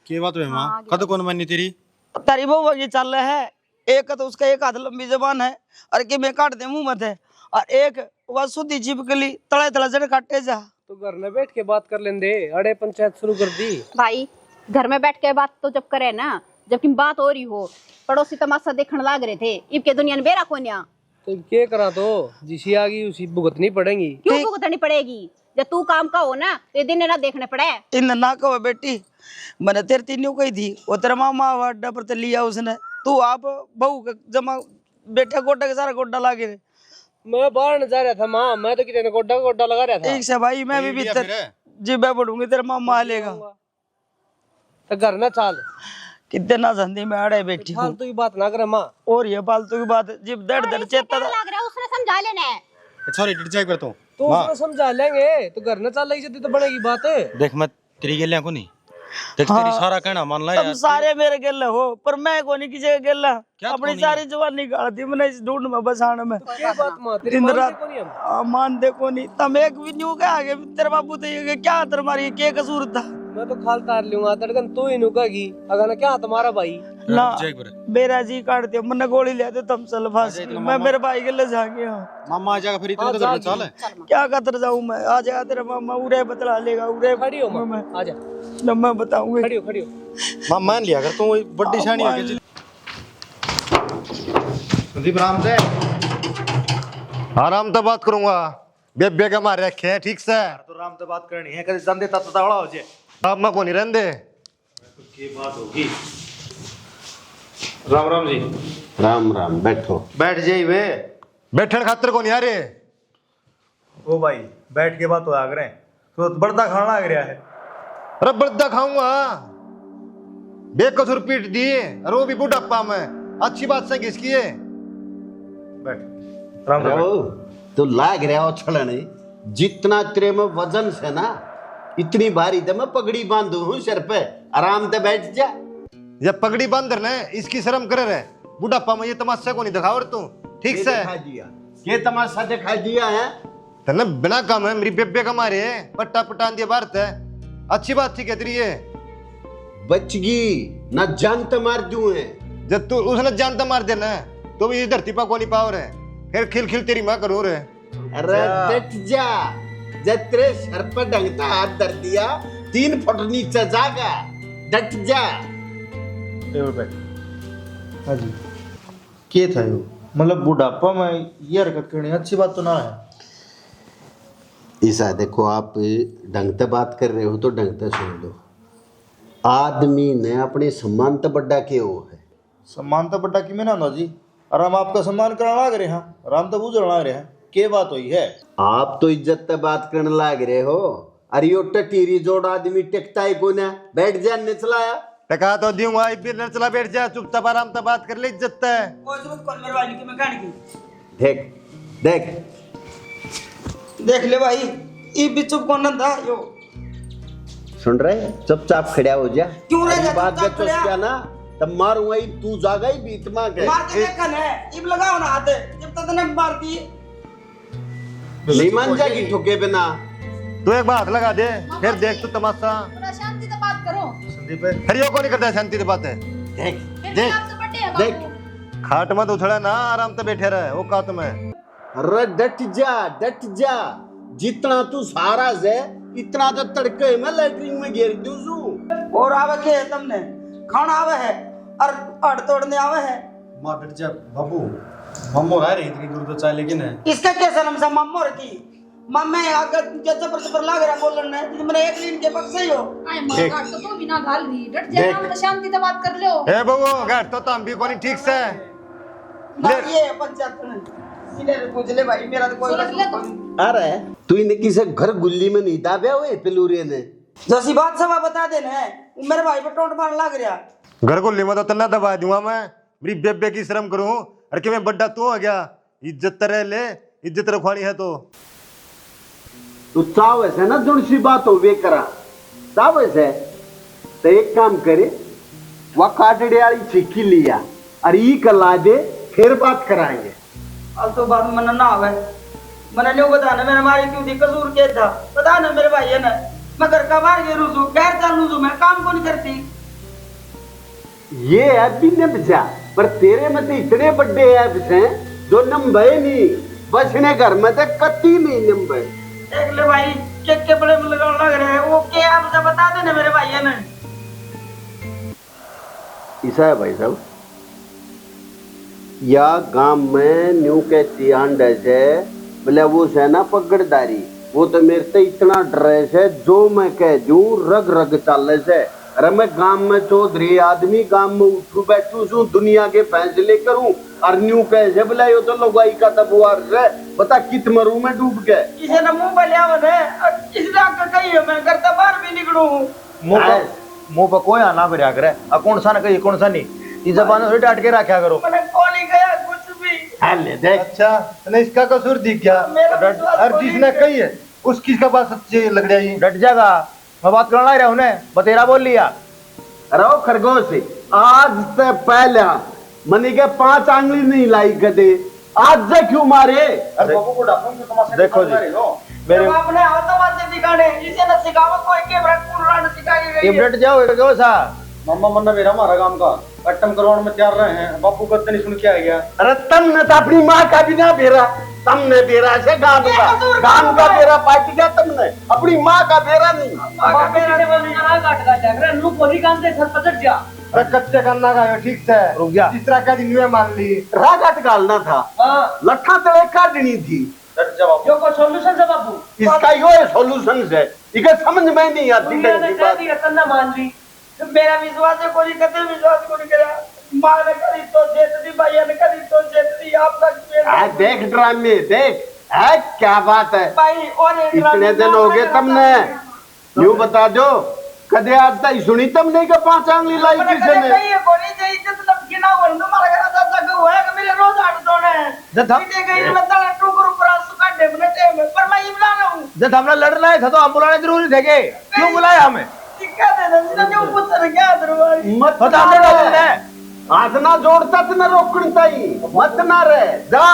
की बात है माँ, कद कौन मानी तेरी? तारी बहू ये चल रहा है, एक तो उसका एक हाथ लंबी जबान है और कि मैं काट दे मुंह मत है, और एक वह सुधी चिपकली तड़े तड़े जड़ काटे जा। तो घर में बैठ के बात कर लेंदे, अड़े पंचायत शुरू कर दी। भाई घर में बैठ के बात तो जब करे ना, जबकि बात हो रही हो, पड़ोसी तमाशा देखने लाग रहे थे, इब के दुनिया में बेरा कोन्या। तो क्या करा, तो जिसी आ गई उसी भुगतनी पड़ेगी। क्यों भुगतनी पड़ेगी? जब तू काम का हो ना तो ये दिन ना देखने पड़े। इन ना कहो बेटी, मैंने तेरे तीनों कही थी, वो तेरा मामा अड्डा पर ते लिया उसने, तू आप बहू का जमा बेटा गोड्डा के सारा गोड्डा लागे। मैं बाहर न जा रहा था माँ, मैं तो कितने गोड्डा गोड्डा लगा रहा था। एक से भाई मैं भी भीतर जिब्बा बढ़ूंगी, तेरा मामा लेगा तो घर ना चाल कितने ना धंधे में अड़े बैठी हूँ। फालतू की बात ना करे माँ। और ये फालतू की बात जिब दर्द दर्द चेता था। लग रहा है उसने समझा लेना है। सॉरी डिटेल करता हूँ। तो उसको समझा लेंगे तो घर न चाल लगी तो बनेगी बात। देख मैं तेरी गेलियां को नहीं देख, तेरी सारा कहना मान ला तुम यार। सारे मेरे गेला हो, पर मैं को नहीं किसी गेला। क्या अपनी तो सारी जवानी गाड़ दी मैंने इस ढूंढ में बसाने में। क्या बात माँ, तेरी दिन मान रात देखो नहीं हम। मान देखो नहीं, तुम एक भी न्यू के आगे तेरे बाबू तो ये क्या तुम्हारी क्या कसूर था? मैं तो खाल तार लूंगा तड़कन तू ही नुकागी अगर ना क्या तुम्हारा भाई ना मेरा जी काट दिया, मैंने गोली ले दे तुम चल फांस। मैं मेरे भाई के ले जाएंगे। मामा आ जाएगा फिर इतने तो चल है। क्या कतर जाऊं मैं, आ जाएगा तेरा मामा उरे बतला लेगा उरे। खड़ी हो माँ, आ जा न मैं बताऊंगी। खड़ी हो खड़ी हो। मां मान लिया अगर तू बड़ी शानी है के संदीप राम से आराम तो बात करूंगा, बेबे के मारे रखे हैं ठीक से। तो राम से बात करनी है, कभी जान देता तो तगड़ा हो जाए। अब मैं को नहीं रहने दे। की बात होगी। राम राम जी। राम राम, बैठो। बैठ जाई वे। बैठन खातर को नहीं आ रहे। ओ भाई बैठ के बात हो आग रहे तो बड़दा खाना आ गया है। अरे बर्दा खाऊंगा, बेकसूर पीट दिए और वो भी बुढ़ापा में। अच्छी बात से किसकी है? बैठ राम राम। तो लाग रहा हो छड़ने, जितना तेरे में वजन से ना इतनी भारी तो मैं पगड़ी बांधू हूँ सिर पे, आराम से बैठ जा। ये पगड़ी बांध रहे इसकी शर्म करे रहे। बुढ़ापा में ये तमाशा को नहीं दिखाओ तू ठीक से। ये तमाशा दिखा दिया है तेने बिना काम है मेरी बेबे का मारे पट्टा पटान दिया भारत है। अच्छी बात थी कहती है बचगी ना जानत मार दूं है। जब तू उसने जानता मार देना तो भी धरती पा को नहीं पाओ रहे, फिर खिल खिल तेरी माँ करो रे। अरे डट जा, जब तेरे सर पर ढंगता हाथ धर दिया 3 फुट नीचे जागा, डट जा। हाँ जी, क्या था यो? मतलब बुढ़ापा में ये हरकत करनी अच्छी बात तो ना है। ईसा देखो, आप ढंग से बात कर रहे हो तो ढंग से सुन लो। आदमी ने अपने सम्मान तो बड्डा किया हो है। सम्मान तो बड्डा की में ना जी, और हम आपका सम्मान करना लाग रहे हैं, आराम तो बूझ लाग रहे हैं। क्या बात हुई है? आप तो इज्जत से बात करने लाग रहे हो। अरे यो टटीरी जोड़ आदमी टेकता है को ना, बैठ जा निचलाया। टका तो दूंगा, इधर चला बैठ जा, चुपचाप आराम से बात कर ले, इज्जत है। कोई जरूरत कौन मेरे वाली की मैं कहने की। देख देख देख ले भाई, ये भी चुप कौन था यो। सुन रहे, चुपचाप खड़ा हो जा। क्यों रह जा बात चुपचाप का खड़ा? क्या ना तब मारूंगा ही, तू जागा ही बीच में के। मार के देखन है, इब लगाओ ना हाथ, जब तक ने मार दी नहीं मान जाएगी ठोके बिना। तू एक बात लगा दे, फिर देख तू तमाशा। थोड़ा शांति से बात करो। संदीप फिर यो को नहीं करता शांति से बात है। देख फिर भी देख आप तो बड़े हैं देख। बाबू। खाट मत उछड़ा ना, आराम से बैठे रहे वो का तुम्हें। अरे डट जा, डट जा। जितना तू सारा से इतना तो तड़के में लैट्रिन में गिर दूं सू। और आवे के तुमने खाना आवे है और अड़ तोड़ने आवे है। माँ डट जा बाबू, मम्मो आ रही इतनी दूर तो चाहे लेकिन है। इसका क्या शर्म सा मम्मोर की मम्मे अगर जबर जबर लाग रहा बोलने मैंने एक दिन के पक्ष ही हो। आए मार काट तो बिना गाल रही, डट जा ना, मतलब शांति से बात कर लो। ए बबू गाट तो हम भी कोनी ठीक से ये पंचायत में इन्हें पूछ ले भाई, मेरा तो कोई नहीं। अरे तू इन्हें किसे घर गुल्ली में नहीं दाबे हुए पिलूरे ने। जैसी बात सभा बता देना है, मेरे भाई पे टोंट मारने लग रहा। घर को लिमा तो तना दबा दूंगा मैं, मेरी बेबे की शर्म करूं। अरे कि मैं बड्डा तू हो गया, इज्जत रह ले, इज्जत रखवानी है तो तू चावे से ना जुड़ सी बात हो वे करा चावे से तो एक काम करे, वह काटड़े वाली चिट्ठी लिया और ई कला दे, फिर बात कराएंगे। अब तो बात मन ना आवे मैंने न्यू बताना मैंने मारी क्यों थी कसूर क्या था बता ना मेरे भाई है ना मैं घर का मार गिरू तू गैर चालू तू मैं काम को नहीं करती ये ऐप भी न बचा पर तेरे में तो इतने बड़े ऐप्स हैं जो नंबर नहीं बचने घर में तो कत्ती नहीं नंबर देख ले भाई के बड़े में लगाने लग रहे हैं वो क्या आप मुझे बता देना मेरे भाई है ना ऐसा है भाई साहब या गांव में न्यू के चियान है बोले वो है ना पगड़दारी वो तो मेरे से इतना ड्रेस है जो मैं कह दूं रग रग चाले से अरे मैं गांव में चौधरी आदमी गांव में उठू बैठू छू दुनिया के फैसले करूं और न्यू कैसे बोला यो तो लोगाई का तबवार है बता कित मरू में डूब के किसी ने मुंह पे लिया है और किस लाख का कही है मैं घर से बाहर भी निकलूं मुंह पर कोई आना भी करे अब कौन सा ना कही कौन सा नहीं इस जबान से डांट के रखा करो मैंने कौन ही गया कुछ भी हाले देख अच्छा तने इसका कसूर दिख गया और जिसने कही है उस किसका बात सच्ची लग रही डट जाएगा मैं बात करना ही रहा उन्हें बतेरा बोल लिया अरे ओ खरगोश आज से पहले मनी के 5 आंगली नहीं लाई कदे आज से क्यों मारे अरे बाबू को डापूं तो तमाशा देखो जी मेरे बाप ने हाथ दिखाने इसे न सिखावा कोई के ब्रेक पुराना सिखा के गई ये डट जाओ खरगोश मम्मा मन्ना मेरा हमारा काम का कट्टम करवाने में तैयार रहे हैं बापू कत्ते नहीं सुन के आ गया अरे तुमने तो अपनी माँ का भी ना बेरा तुमने बेरा से गांव का बेरा पार्टी का तुमने अपनी माँ का बेरा नहीं अरे कच्चे करना का है ठीक से रुक जा जिस तरह का दिन में मान ली रागट गालना था लट्ठा तले काटनी थी डट जा बापू यो को सॉल्यूशन है बाबू इसका यो सॉल्यूशन है इके समझ में नहीं आती मान ली मेरा विश्वास है कोई कते विश्वास को नहीं करा मां ने करी तो जेत दी भैया ने करी तो जेत दी आप तक देख ड्रामे देख है क्या बात है भाई और इतने दिन हो गए तुमने यूं बता दो कदे आज तक सुनी तुमने का 5 आंगली लाई किसी ने नहीं है कोई जे इज्जत तब गिना वन तुम्हारा घर दा तक हुआ है कि मेरे रोज आट दोने जब हम इतने गई मैं तला टुकर ऊपर सुका डेबने टाइम पर मैं इबला ना हूं जब हमने लड़ना है था तो हम बुलाने जरूरी थे के क्यों बुलाया हमें टिक्का दे दे जो पुत्र क्या दरबार मत बता दे तुमने हाथ ना जोड़ता तो न रोकता ही मत ना रहे जा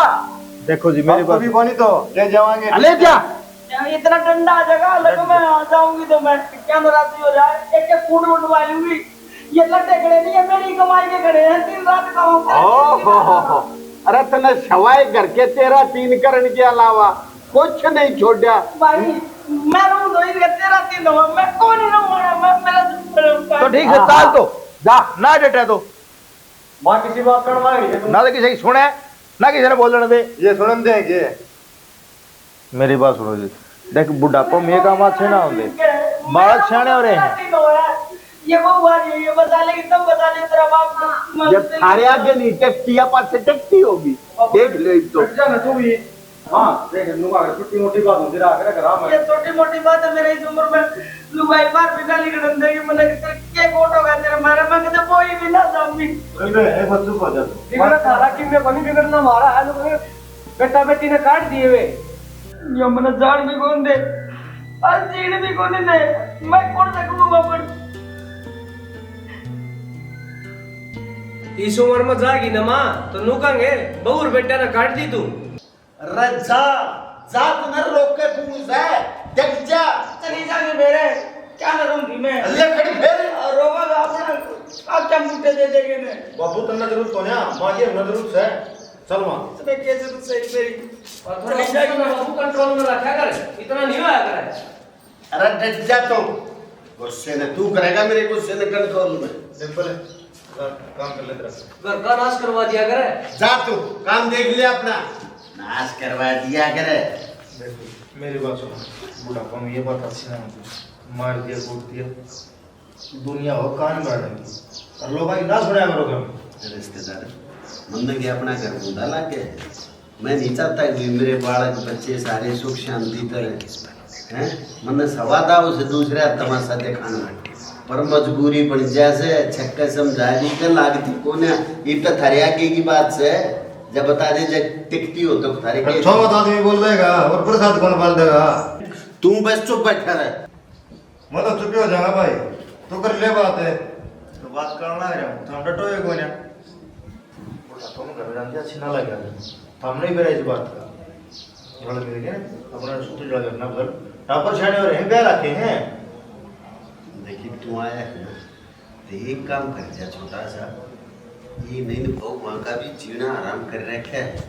देखो जी मेरी बात भी बनी तो ले जावांगे अले जा इतना ठंडा जगह लग मैं आ जाऊंगी तो मैं क्या नाराजी हो जाए एक एक फूड उठवा लूंगी ये लट्टे खड़े नहीं है मेरी कमाई के खड़े हैं 3 रात का हो अरे तने सवाई करके तेरा 3 करने के अलावा कुछ नहीं छोड़ा भाई मैं रहूं तो इनका तेरा 3 हो मैं कौन ही रहूंगा मैं मेरा तो ठीक है साल तो जा ना डटे तो मां किसी बात करवा रही ना तो किसी सुने ना किसी ने बोलने दे ये सुनन देंगे मेरी बात सुनो जी देख बुढ़ापो में काम अच्छे ना होंगे बालक सियाने हो रहे हैं ये वो हुआ ये बता ले कि तुम बता ले तेरा बाप जब थारे आगे नहीं टेक्टी या पास से टेक्टी होगी देख ले तो जाना तू भी हां देख नुका छोटी मोटी बात होती रहा करे करा मैं ये छोटी मोटी बात है मेरे इस उम्र में लुगाई बार बिना लिखन देगी मैंने के कोट होगा तेरा मारा मैं कहते कोई भी ना जाऊंगी अरे ए बच्चों को जा बिगड़ा थारा कि मैं बनी बिगड़ना मारा है लोग बेटा बेटी ने काट दिए वे यो मैंने जान भी कौन दे और जीण भी कौन दे मैं कौन सकूंगा पर इस उम्र में जागी ना मां तो नुकांगे बहुर बेटा ने काट दी तू रजा जात न रोक के तू से देख जा चली जाने मेरे क्या करूंगी मैं अल्लाह खड़ी फेर रोगा अपना क्या मुट्ठे दे देंगे ने बाबू तन्ना जरूर तो ना मां की हमने जरूर है चल मां इसमें कैसे तो सही मेरी और थोड़ा जागी ना बाबू कंट्रोल में रखा कर इतना नहीं होया करे अरे डट जा तो गुस्से ने तू करेगा मेरे गुस्से ने कंट्रोल में सिंपल है काम कर ले तेरा घर का नाश करवा दिया करे जा तू काम देख ले अपना नाश करवा दिया करे देखो मेरी बात सुनो बुढ़ापा में ये बात अच्छी ना होती मार दिया कूट दिया दुनिया हो कान बढ़ेगी और लोग ना सुना करोगे हम रिश्तेदार मन के अपना घर बूंदा लाके मैं नहीं चाहता कि मेरे बालक बच्चे सारे सुख शांति करे हैं मन सवादा उसे दूसरे तमाशा दिखाना पर मजबूरी बन जैसे छक्का समझाने के लागती कोने इट थारे आगे की बात से जब बता दे जब टिकती हो तो थारे के अच्छा बता आदमी बोल देगा और प्रसाद कौन पाल देगा तू बस चुप बैठा रहे मैं तो चुप हो जाऊंगा भाई तू कर ले बात है तो बात करना है तो हम डटोए कोने बुढ़ापा में घर में अच्छी ना लगे हमने ही बेरा इस बात का थोड़ा मिल गया अपना सूत्र जड़ा करना पर टापर छाने और हैं बेरा रखे हैं। देखिए तू आया है ना तो एक काम कर जा छोटा सा, ये नहीं भगवान का भी जीना आराम कर रखा है।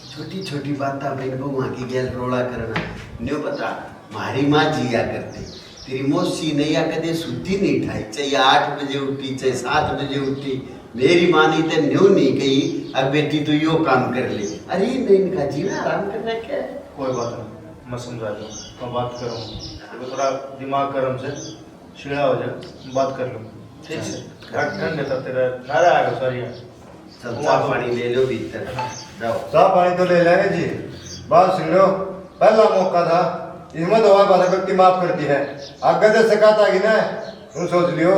छोटी छोटी बात अपने भगवान की गैल रोड़ा करना न्यू पता। हमारी माँ जिया करती, तेरी मौसी नैया कदे सुधी नहीं ठाई, चाहे 8 बजे उठी चाहे 7 बजे उठी। मेरी माँ नहीं तो न्यू नहीं कही अब बेटी तू यो काम कर ले। अरे नहीं इनका जीना आराम कर रखा है। कोई बात नहीं, मैं समझा दूँ, मैं बात करूँ तो थोड़ा दिमाग गर्म से शिड़ा हो जाए, बात कर लूँ ठीक है। ठंड था तेरा नारा आएगा सॉरी। सब चाह पानी ले लो भीतर जाओ। चाह पानी तो ले लेंगे जी, बात सुन लो, पहला मौका था इसमें दवा बाधा करती माफ करती है। आगे से शिकायत आएगी ना तुम सोच लियो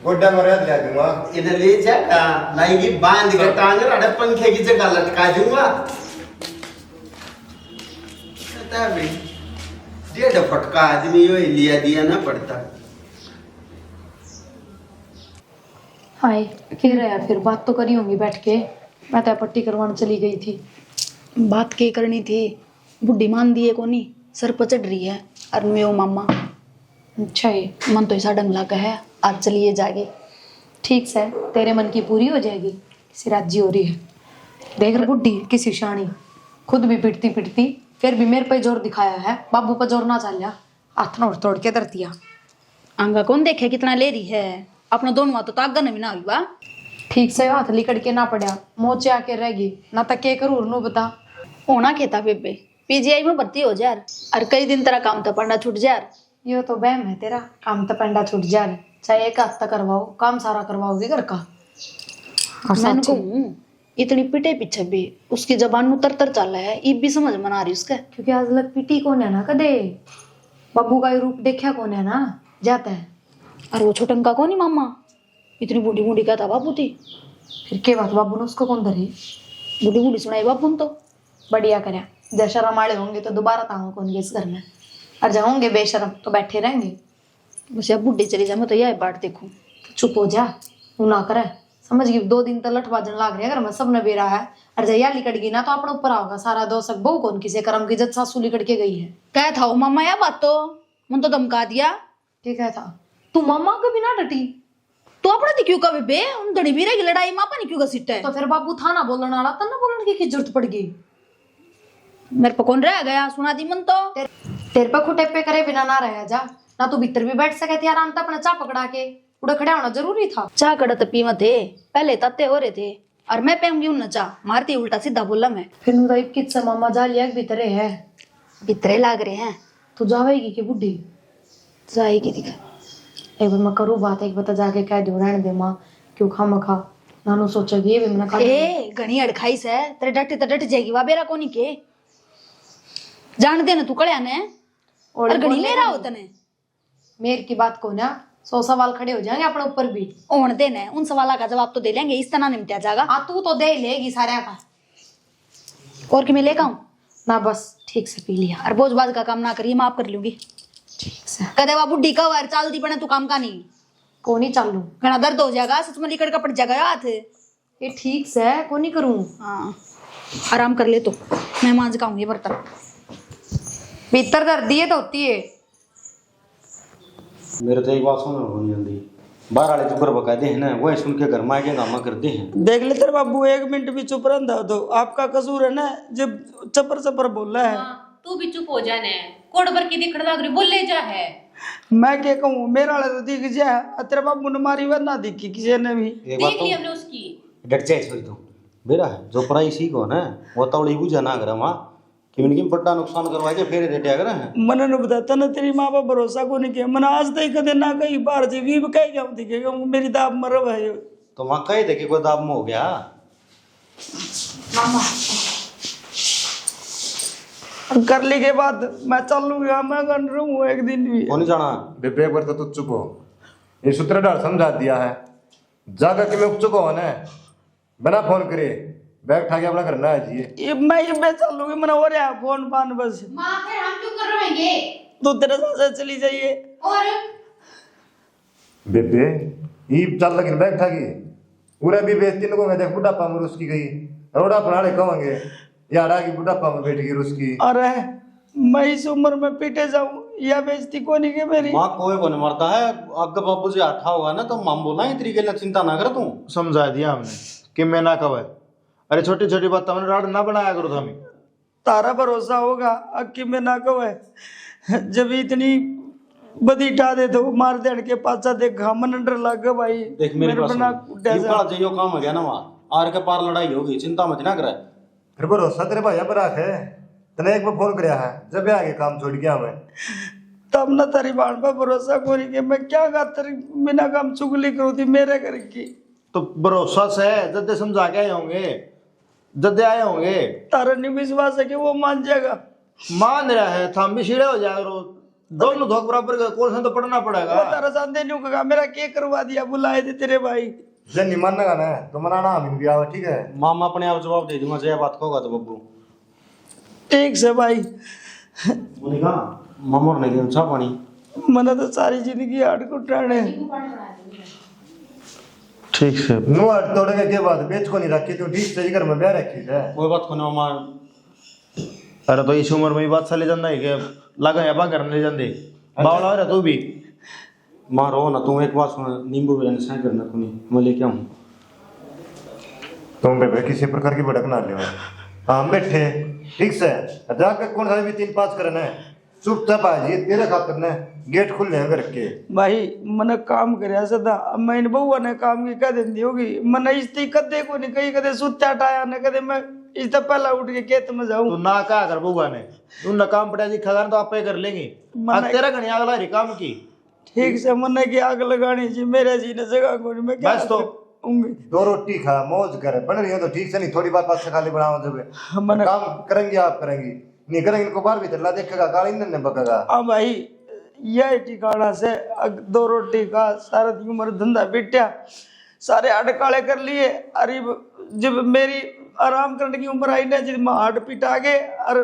गोड्डा में रेत ले दूंगा। इन्हें ले जाएगा लाएगी बांध के टांग रहा पंखे की जगह लटका दूंगा। पता है भाई 1.5 फटका आदमी यो लिया दिया ना पड़ता। हाय कह रहा है फिर बात तो करी होंगी बैठ के। मैं तो पट्टी करवाने चली गई थी। बात के करनी थी, बुढ़ी मान दिए कोनी सर पर चढ़ रही है। और मेरे मामा अच्छा है, मन तो ऐसा डंग लगा है, आज चलिए जागे। ठीक से तेरे मन की पूरी हो जाएगी। किसी राज्य हो रही है देख रही बुढ़ी किसी शानी, खुद भी पिटती पिटती फिर भी मेरे पे जोर दिखाया है। बाबू पर जोर ना चल हाथ नोड़ तोड़ के धरतिया। आंगा कौन देखे कितना ले रही है, अपना दोनों तो आगा नहीं ना हुआ। ठीक से हाथ लिकड़ के ना पड़ा, मोचे आके रहेगी ना तक के करूँ नो बता। होना कहता बेबे पीजीआई में भर्ती हो जा और कई दिन तेरा काम तो पढ़ना छूट जा। यो तो बहम है तेरा, काम तो पेंडा छूट जा रहा। चाहे एक हफ्ता करवाओ, काम सारा करवाओगे घर का। मैंने कहूँ इतनी पिटे पीछे भी उसकी जबान में तर चल रहा है, ये भी समझ में आ रही उसका। क्योंकि आज लग पीटी कौन है ना कदे, बाबू का रूप देखा कौन है ना जाता है। और वो छोटंका कौन ही मामा इतनी बूढ़ी बूढ़ी कहता बापू थी। फिर के बात बाबू ने उसको कौन धरी, बूढ़ी बूढ़ी सुनाई बापू ने तो। बढ़िया करे, जब शर्म वाले होंगे तो दोबारा ताऊं कौन इस घर में, और जब होंगे बेशरम तो बैठे रहेंगे। बस अब बुढ़ी चली जाए मैं तो यह बाट देखूं। चुप हो जा, तू ना करे समझ गई। 2 दिन तो लठ बाजन लाग रही है घर में, सबने बेरा है। और जया लिकड़ गई ना तो अपने ऊपर आओगा सारा दोष। बहु कौन किसी कर्म की जब सासू लिकड़ के गई है। क्या था वो मामा यह बात तो मन तो धमका दिया। ठीक है था तू मामा को भी ना डटी तो अपना दी क्यों कभी बे उन धड़ी बीरे की लड़ाई मापा नहीं क्यों घसीटा है। तो फिर बाबू था ना बोलने वाला, तब ना बोलने की जरूरत पड़ गई। मेरे पर कौन रह गया सुना दी मन तो। तेरे पे खुटे पे करे बिना ना रह जा ना, तू भीतर भी बैठ सके थे आराम से अपना चाह पकड़ा के। उड़ा खड़ा होना जरूरी था। चाह कड़त पीवा थे पहले तत्ते हो रहे थे और मैं पेऊंगी उन चाह मारती उल्टा सीधा बोला मैं। फिर नु तो किस मामा जा लिया भीतरे है, भीतरे लाग रहे हैं। तू जावेगी कि बुढ़ी जाएगी दिखा। एक बार मैं करूँ बात, एक बता जाके कह दो रहने दे माँ क्यों खा मखा नानू सोचेगी ये भी मैंने खा। ए घनी अड़खाई से तेरे डटे तो डट जाएगी वा बेरा कोनी के जान दे ना तू कड़िया ने और घनी ले रहा होता ने मेर की बात को ना 100 सवाल खड़े हो जाएंगे अपने ऊपर भी। ओण देने उन सवालों का जवाब तो दे लेंगे, इस तरह निपटा जाएगा। हाँ तू तो दे लेगी सारे का। और कि मैं लेगा हूँ ना बस ठीक से पी लिया। और बोझ बाज का काम ना करिए माफ कर लूंगी। ठीक से कदे वा बुढ़ी का वार चाल दी पड़े तू काम का नहीं को नहीं चालू घना दर्द हो जाएगा सच में लिकड़ का पड़ जाएगा हाथ। ये ठीक से को नहीं करूँ। हाँ आराम कर ले तो मैं मांझ खाऊंगी बर्तन। भीतर दर्दी है तो होती है। मेरे तो एक बात समझ में नहीं आती, बाहर वाले चुकर बकायदे हैं ना वही सुन के घर में आके गामा करते हैं। देख ले तेरे बाबू 1 मिनट भी चुप रहता तो आपका कसूर है ना जब चपर चपर बोल रहा है। तू भी चुप हो जाने, कोड़ पर की दिखड़ लग रही बोले जा है। मैं क्या कहूँ मेरा वाले तो दिख जाए, तेरे बाबू ने मारी वह ना दिखी किसी ने भी। एक बात देख ली हमने उसकी डट जाए छोड़ दो बेरा है जो पढ़ाई सीखो ना वो तवड़ी बुझा ना करे वहाँ कि उनकी बड़ा नुकसान करवा के फिर रेटे अगर है। मन ने बताता ना तेरी माँ बाप भरोसा को नहीं किया। मन आज तक कदे ना कहीं बाहर जी भी कहीं क्या दिखेगा मेरी दाब मरब है। तो वहाँ कहे थे कि कोई दाब में हो गया। मामा कर ली के बाद मैं चलूंगा, मैं कर रहूँ 1 दिन भी कौन जाना बेबे एक बार तो तू चुप हो, ये सूत्रधार समझा दिया है जाकर के मैं चुप हो ना बिना फोन करे बैग ठाके अपना करना है जी। ये मैं चलूंगी मैंने हो रहा है फोन पान बस। माँ फिर हम क्यों कर रहेंगे तू तेरे साथ चली जाइए। और बेबे ये चल लगी बैग ठाकी पूरा भी बेइज्जती लोगों में देख बुढ़ापा मर उसकी गई रोड़ा फलाड़े कहेंगे यार आगे बुढ़ापा में बैठ गई उसकी। अरे मैं इस उम्र में पीटे जाऊं या बेइज्जती को नहीं के मेरी। माँ कोई को नहीं मरता है, अगर बाबू जी आठा होगा ना तो माम बोला इतनी के लिए चिंता ना कर तू। समझा दिया हमने कि मैं ना कहे। अरे छोटी छोटी बात हमने राड ना बनाया करो हमें। तारा भरोसा होगा अक्की में ना कहे जब इतनी बदी टा दे तो मार देने के पाछा देखा मन डर लग भाई। देख मेरे पास बना जो काम हो गया ना वहाँ आर के पार लड़ाई होगी, चिंता मत ना करे। फिर भरोसा तेरे भाई पर है, तने एक बार फोन कराया है जब आगे काम छोड़ गया मैं तब ना तारी बाण पर भरोसा कोरी के मैं क्या खातर बिना काम चुगली करूँ थी मेरे घर की। तो भरोसा से जद्दे समझा के आए होंगे, जद्दे आए होंगे। तारा नहीं विश्वास है कि वो मान जाएगा? मान रहा है थम भी सीढ़े हो जाएगा रो दोनों धोख बराबर का कोर्स तो पढ़ना पड़ेगा। वो तारा सामने नहीं कहा मेरा क्या करवा दिया बुलाए थे तेरे भाई। जब नहीं मानना ना तो मनाना हम भी आवा ठीक है। मामा अपने आप जवाब दे दूंगा, जय बात होगा तो बब्बू ठीक से भाई। बोली कहा मामोर नहीं अच्छा पानी मना तो सारी जिंदगी हाड कुटाने। ठीक से नु हट तोड़े के बाद बेच को नहीं रखी तू ठीक से घर में ब्याह रखी है। कोई बात को ना मामा। अरे तो इस उम्र में ही बात चले जाना है कि लगा या बा करने जाते बावला हो रहा तू भी माँ रो ना तू, एक बात सुन, नींबू बिरयानी सही करना कुनी मैं लेके आऊँ। तुम बेबे किसी प्रकार की भड़क ना ले। हम बैठे ठीक से जाकर कौन सा भी 3-5 करना है चुपचाप आ जाइए तेरे खातर ने गेट खुले हैं घर के। भाई मन काम करे सदा मैंने बउआ ने काम की कह दी होगी मन इस्ती कदे को नहीं कहीं कदे सुत्या टाया ने कदे मैं इस पहला उठ के खेत में जाऊं। तू ना कहा कर बुआ ने तू ना काम पड़ा जी खदान तो आप ही कर लेंगे। आज तेरा घनी अगला री काम की ठीक से मन की आग लगानी जी मेरे जी ने जगह को नहीं मैं क्या बस तो करूंगी। 2 रोटी खा मौज करे बन रही हो तो ठीक से नहीं थोड़ी बात से खाली बनाओ जब मन काम करेंगे आप करेंगी नहीं करेंगे इनको बाहर भी चला देखेगा गाली ने बकेगा। हाँ भाई यह ठिकाना से 2 रोटी का सारा दी उम्र धंधा बिटिया सारे हड काले कर लिए। अरे जब मेरी आराम करने की उम्र आई ना जब मैं हाथ पिटा के और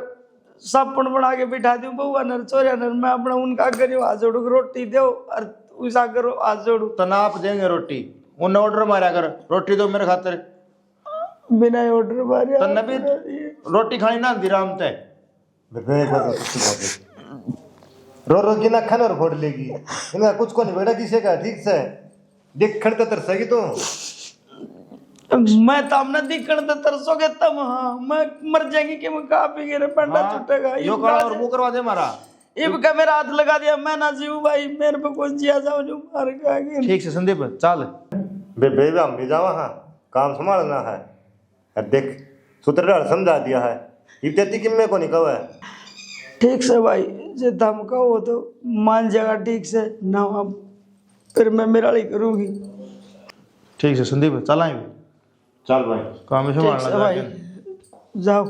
सापन बना के बिठा दूं बउआ नर चोरिया नर मैं अपना उनका आगे हाथ जोड़ू रोटी दो और उस आगे हाथ जोड़ू तो ना आप देंगे रोटी उन्हें ऑर्डर मारा कर रोटी दो मेरे खातिर बिना ऑर्डर मारे तो नबी रोटी खानी ना दिराम ते रो रो की ना खाना और फोड़ लेगी इनका कुछ को नहीं बेटा किसी का ठीक से देख खड़ता तरसेगी तो मैं तमने दिखण तो तरसोगे तब। हाँ मैं मर जाएंगी कि मैं खा पी के पंडा छूटेगा यो करा और वो करवा दे मारा इब का मेरा हाथ लगा दिया मैं ना जीव भाई मेरे पे कौन जिया जाओ जो मार के। ठीक से संदीप चल बेबे हम भी जावा हाँ काम संभालना है देख सूत्रधार समझा दिया है इतनी किम्मे को नहीं कहा है। ठीक से भाई जे दम कहो तो मान जाएगा ठीक से ना अब फिर मैं मेराड़ी करूंगी। ठीक से संदीप चल आएंगे चल भाई काम में ठीक से भाई जाओ।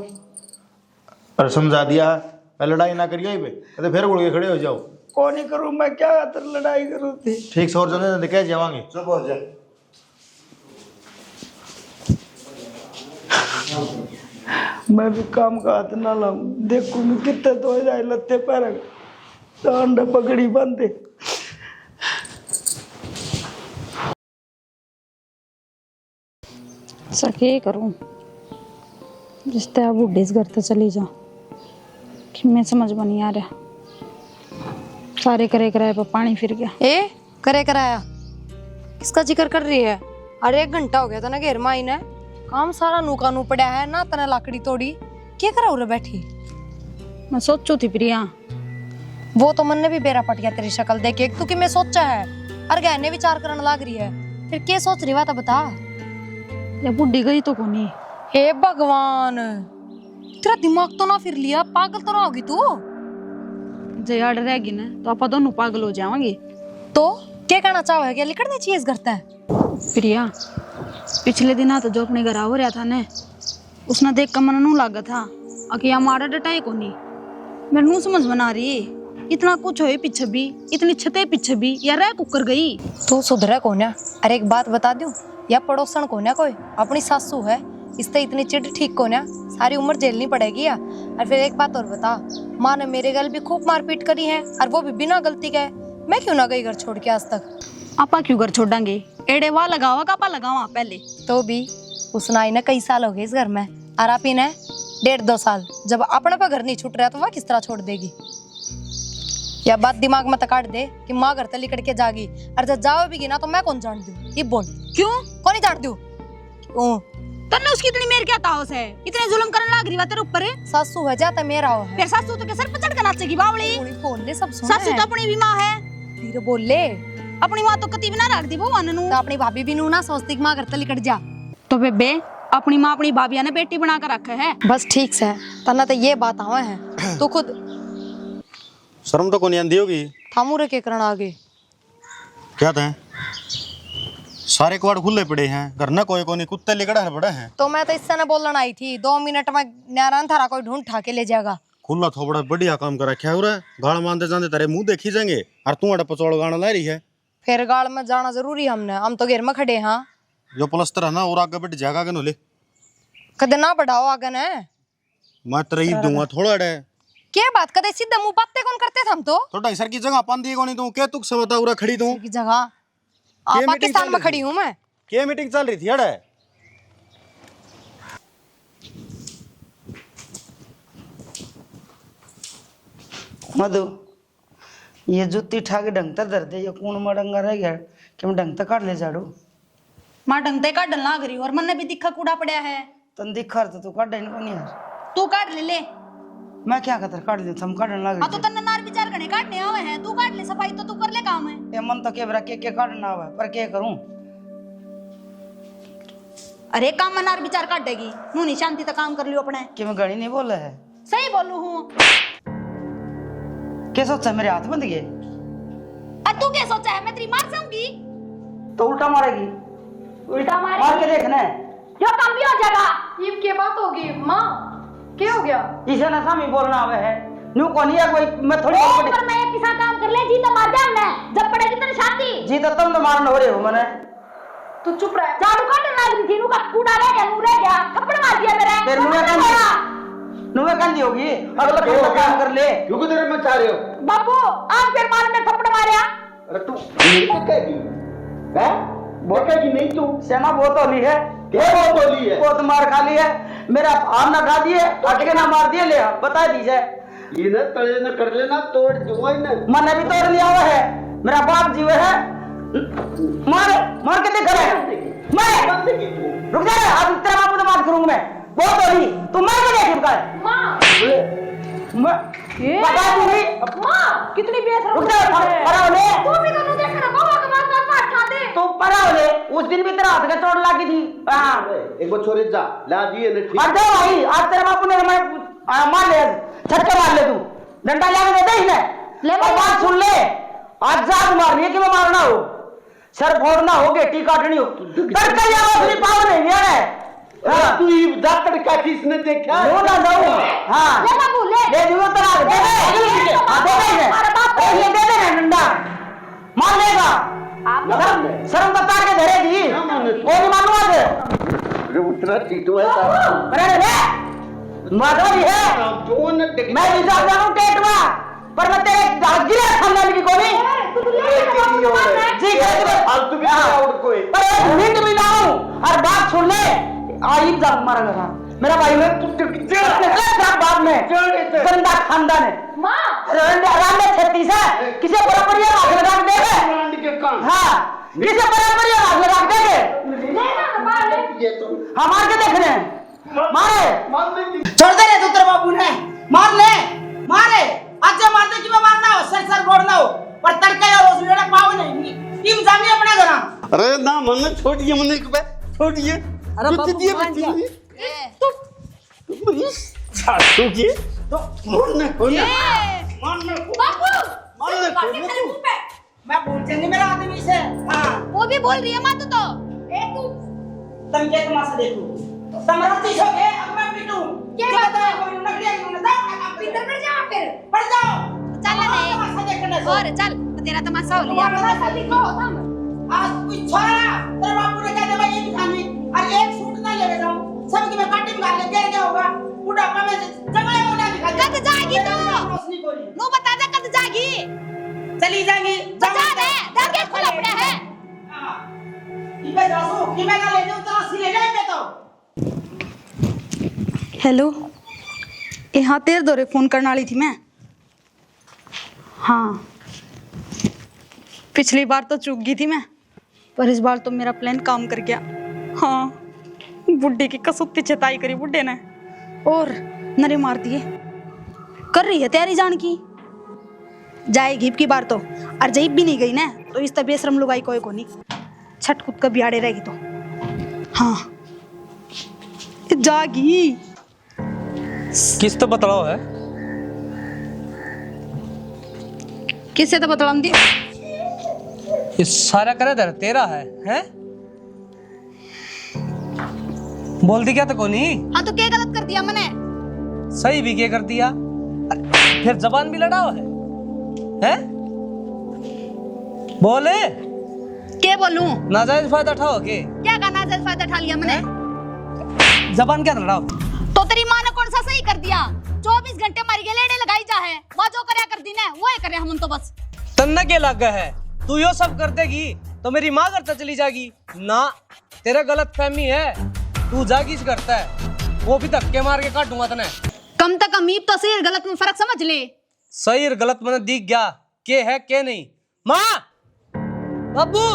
अरे समझा दिया लड़ाई ना करिए पे फिर उड़ के खड़े हो जाओ। कौन ही करूं मैं क्या खातर लड़ाई करूं थी। ठीक से और जने कह जावांगे चुप हो जा। मैं भी काम का हाथ ना लाऊं देखूंगी कितने तो जाए लत्ते पैर तो अंडा पकड़ी बांधे। सके करूं जिसते अब बुढ़ी इस घर से चली जा कि मैं समझ में नहीं आ रहा। सारे करे कराए पर पानी फिर गया। ए करे कराया किसका जिक्र कर रही है? अरे 1 घंटा हो गया था ना घेर माई ने काम सारा नूका नू पड़ा है ना तना लाकड़ी तोड़ी क्या करा उरे बैठी। मैं सोचू थी प्रिया वो तो मन ने भी बेरा पट गया तेरी शक्ल देख के तू कि मैं सोचा है और गहने विचार करने लाग रही है फिर क्या सोच रही बात बता। ये बुढ़ी गई तो कोनी। हे भगवान तेरा दिमाग तो ना फिर लिया पागल तो ना होगी तू। जयाड़ रहेगी ना तो आप दोनों पागल हो जाएंगे। तो क्या कहना चाहो है क्या लिखने चाहिए इस घर से? प्रिया पिछले दिन तो जो अपने घर हो रहा था ने उसने देख कर मन नू लागा था कि हमारा डटाई कोनी। मेरे नू समझ बना रही इतना कुछ होए पीछे भी इतनी छते पीछे भी या रह कुकर गई। तू सुधरा कौन है? अरे एक बात बता दूं या पड़ोसन कौन है कोई अपनी सासू है इससे इतनी चिढ़ ठीक कौन है सारी उम्र झेलनी पड़ेगी या। और फिर एक बात और बता माँ ने मेरे गल भी खूब मारपीट करी है और वो भी बिना गलती के। मैं क्यों ना गई घर छोड़ के आज तक? आपा क्यों घर छोड़ेंगे एड़े वहाँ लगावा कापा लगावा पहले तो भी उसने आई ना कई साल हो गए इस घर में, और आप ही ने 1.5-2 साल। जब अपने पे घर नहीं छूट रहा तो वह किस तरह छोड़ देगी? या बात दिमाग में काट दे कि माँ घर तली करके जागी, और जब जाओ भी ना तो मैं कौन जान दूं? ये बोल, क्यों कौन नहीं जान दूं? क्यों? तन्ने उसकी इतनी मेर क्या ताओस है, इतने जुल्म करने लग रही है तेरे ऊपर। सासू है जाता मेरा हो है, फिर सासू तो के सर पे चढ़ के नाचेगी बावली। बोल ले सब सुन। सासू तो अपनी भी माँ है, फिर बोल ले अपनी माँ तो कती भी ना रख दी भगवान नु। तो अपनी भाभी भी नू ना सोचती कि माँ घर तली कट जा। तो बेबे अपनी माँ अपनी भाभिया ने बेटी बना कर रखे है। बस ठीक से तना तो ये बात आवे है, तू खुद शर्म तो कोनी आंदी होगी। थामू के करना आगे क्या थे सारे कवाड़ खुले पड़े हैं, घर ना कोई कोनी, कुत्ते लिकड़ा है पड़े हैं। तो मैं तो इससे न बोलना आई थी, 2 मिनट में नारायण थारा कोई ढूंढ ठा के ले जाएगा। खुला थोबड़ा बढ़िया काम कर रखा है उरे, गाल मानते जाते तेरे मुंह देखी जाएंगे, और तू अड़ा पचौड़ गाना ला रही है। फिर गाड़ में जाना जरूरी हमने, हम तो घेर में खड़े। हाँ जो प्लस्तर है ना और आगे बढ़ जाएगा के ले कदे ना बढ़ाओ आगे ने, मैं तेरे ही दूंगा थोड़ा डे। क्या बात कदे सीधा मुंह बातें कौन करते थे हम तो? ढाई सर की जगह पांदी कोनी तू के तुक से बता उरा खड़ी तू की जगह पाकिस्तान में खड़ी हूँ मैं। क्या मीटिंग चल रही थी अड़े? मधु ये जुत्ती ठाके ढंग तक धर दे, ये कौन मडंगा रह गया कि मैं ढंग तक काट ले झाड़ू। माँ ढंगते काटन लाग रही और मन ने भी दिखा कूड़ा पड़ा है। तन दिखा तो तू काट नहीं कोनी यार। तू काट ले। मैं क्या कहता काट ले, हम काटने लग तो तन्ने नार विचार करने काटने आवे हैं, तू काट ले, सफाई तो तू कर ले काम है। ये मन तो के बरा के काटना आवे पर क्या करूं? अरे काम में नार विचार काट देगी, नू नहीं शांति तक काम कर लियो अपने। कि मैं गणी नहीं बोला है? सही बोलू हूँ। क्या सोचा मेरे हाथ बंद गए? तू क्या सोचा है मैं तेरी मार जाऊंगी? तो उल्टा मारेगी। उल्टा मार के देखना है, जो काम भी हो जाएगा। ये क्या बात होगी माँ? क्या हो गया? इसे ना सामी बोलना आवे है न्यू कोनी है कोई। मैं थोड़ी पर मैं किसा काम कर ले जी तो मार जा मैं, जब पड़ेगी तेरी शांति जी तो तुम तो मारना हो रहे हो मैंने। तू चुप रह। झाड़ू काटने लग रही थी, नू का कूड़ा रह गया, नू रह गया, थप्पड़ मार दिया मेरे। फिर नुए कंदी होगी, अगला काम कर ले। क्यों तेरे में चाह रहे हो? बाबू आज फिर मार में थप्पड़ मारया। अरे तू नहीं कहेगी हैं? बोलेगी नहीं तू? सेना बहुत होली है, क्या बहुत होली है? बहुत मार खा ली है, मेरा आम ना खा दिए, अटके ना मार दिए, ले बता दीजिए। ये ना तले ना कर लेना, तोड़ दूंगा ना। मैंने भी तोड़ लिया हुआ है, मेरा बाप जीव है। मार के देख रहे मैं। रुक जा, अब तेरा बापू तो बात करूंगा मैं। बहुत होली तू मार के देख का बता दूंगी। माँ कितनी बेशरम रुक जा, परा होले तू भी दोनों देख रहा बाबा का मार खा दे। तो परा होले उस दिन भी तेरा हाथ का चोट लगी थी। हां एक बार छोड़े जा ला दिए ना ठीक। और दे भाई, आज तेरे बापू ने मैं मार ले, छक्का मार ले तू, डंडा लाके दे दे इन्हें। ले बात सुन ले, आज जाग मारनी है कि मैं मारना हो, सर फोड़ना हो, गेटी काटनी हो, तड़का या असली पाव नहीं है। हाँ, तू ये डॉक्टर का किसने देखा? वो ना जाऊं। हाँ ले बाबू ले दियो तो दे दे, हां दे दे, ये दे दे ना डंडा, मार लेगा। शर्म बता के धरेगी, कोई मालूम है? अरे उतना चीटू है अरे रे माधव है, मैं रिजर्व जानू टेट में, पर मैं तेरे दागिया खानदान की कोई जी फालतू भी और कोई पर एक मिनट भी ना हूं। और बात सुन ले, आइब जा मारा गया मेरा भाई में बाद में गंदा खानदान है। माँ राम में 36 है, किसे बराबर ये आग लगा देंगे? हाँ किसे बराबर ये आग लगा देंगे? हमारे के देखने मारे छोड़ दे रे, तू तेरे बाबू ने मार ले, मारे आज जो मारते कि मैं मारना हो, सर सर फोड़ना हो, पर तड़का और उसने ना पाव नहीं टीम जानी अपने घर। अरे ना मन छोड़िए, मन एक बार छोड़िए। अरे बाबू सासू की तो मोड़ने को ना बाबू मैं बोल चंगे मेरा आदमी से। हां वो भी बोल रही है माँ तू तुम क्या तमाशा देखो, समरती हो गए, अब मैं पीटूं क्या बात है? कोई नकलिया क्यों ना जाओ ना भीतर पड़ जा, फिर पड़ जाओ, चल ले तमाशा देखने से। और चल तेरा तमाशा हो लिया, तमाशा दिखो हम। आज कोई छोरा तेरे बापू ने कह दे भाई ये दिखानी, और एक सूट ना लेके जाऊं, सबकी मैं काटी में ले क्या होगा? बुढ़ापा में जंगले में ना दिखा कद जाएगी तू? रोशनी कोई नो बता दे कद जाएगी? चली जाएगी, बता दे, दरगे खुला पड़ा है। हां इबे जासू कि मैं ना ले जाऊं, तो असली ले जाए मैं तो हेलो, यहाँ तेरे दौरे फोन करने वाली थी मैं। हाँ, पिछली बार तो चूक गई थी मैं, पर इस बार तो मेरा प्लान काम कर गया। हाँ, बुड्ढे की कसुत्ती चेताई करी बुड्ढे ने और नरे मार दिए। कर रही है तैयारी जान की, जाएगी की बार तो, और जब भी नहीं गई ना तो इस तब बेशरम लुगाई कोई को नहीं छट कूद कर बिहाड़े रहेगी तो। हाँ जागी किस तो बतलाओ है? किससे तो बतलाऊं दी? ये सारा करे दर तेरा है, हैं? बोल दी क्या तो कोनी? हाँ तो क्या गलत कर दिया मैंने? सही भी क्या कर दिया? फिर जबान भी लड़ाओ है, हैं? बोले क्या बोलूं? नाजायज फायदा उठाओ के? क्या का नाजायज फायदा उठा लिया मैंने? जबान क्या लड़ाओ? तो तेरी माँ ने कौन सा सही कर दिया? 24 घंटे मारी के लेड़े लगाई जा है, वो जो करया कर दी ना वो ही करे हम तो बस। तन्ना के लग है, तू यो सब कर देगी तो मेरी माँ करता चली जाएगी ना। तेरा गलत फहमी है, तू जागीज करता है, वो भी धक्के मार के काटूंगा तने। कम तक अमीब तो सही और गलत में फर्क समझ ले। सही और गलत मैंने दिख गया के है के नहीं। माँ, बाबू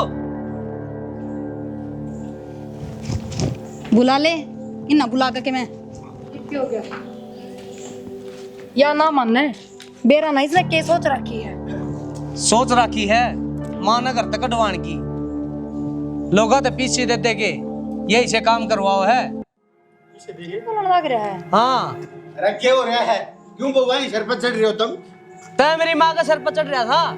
बुला ले, इन्ना बुला के मैं हो गया या ना मानना है बेरा ना इसने क्या सोच रखी है? सोच रखी है माँ न घर तक कटवान की, लोगा तो पीछे दे दे के यही से काम करवाओ है। लग रहा है। हाँ अरे क्या हो रहा है? क्यों बउआ सर पर चढ़ रहे हो तुम? तय मेरी माँ का सर पर चढ़ रहा था,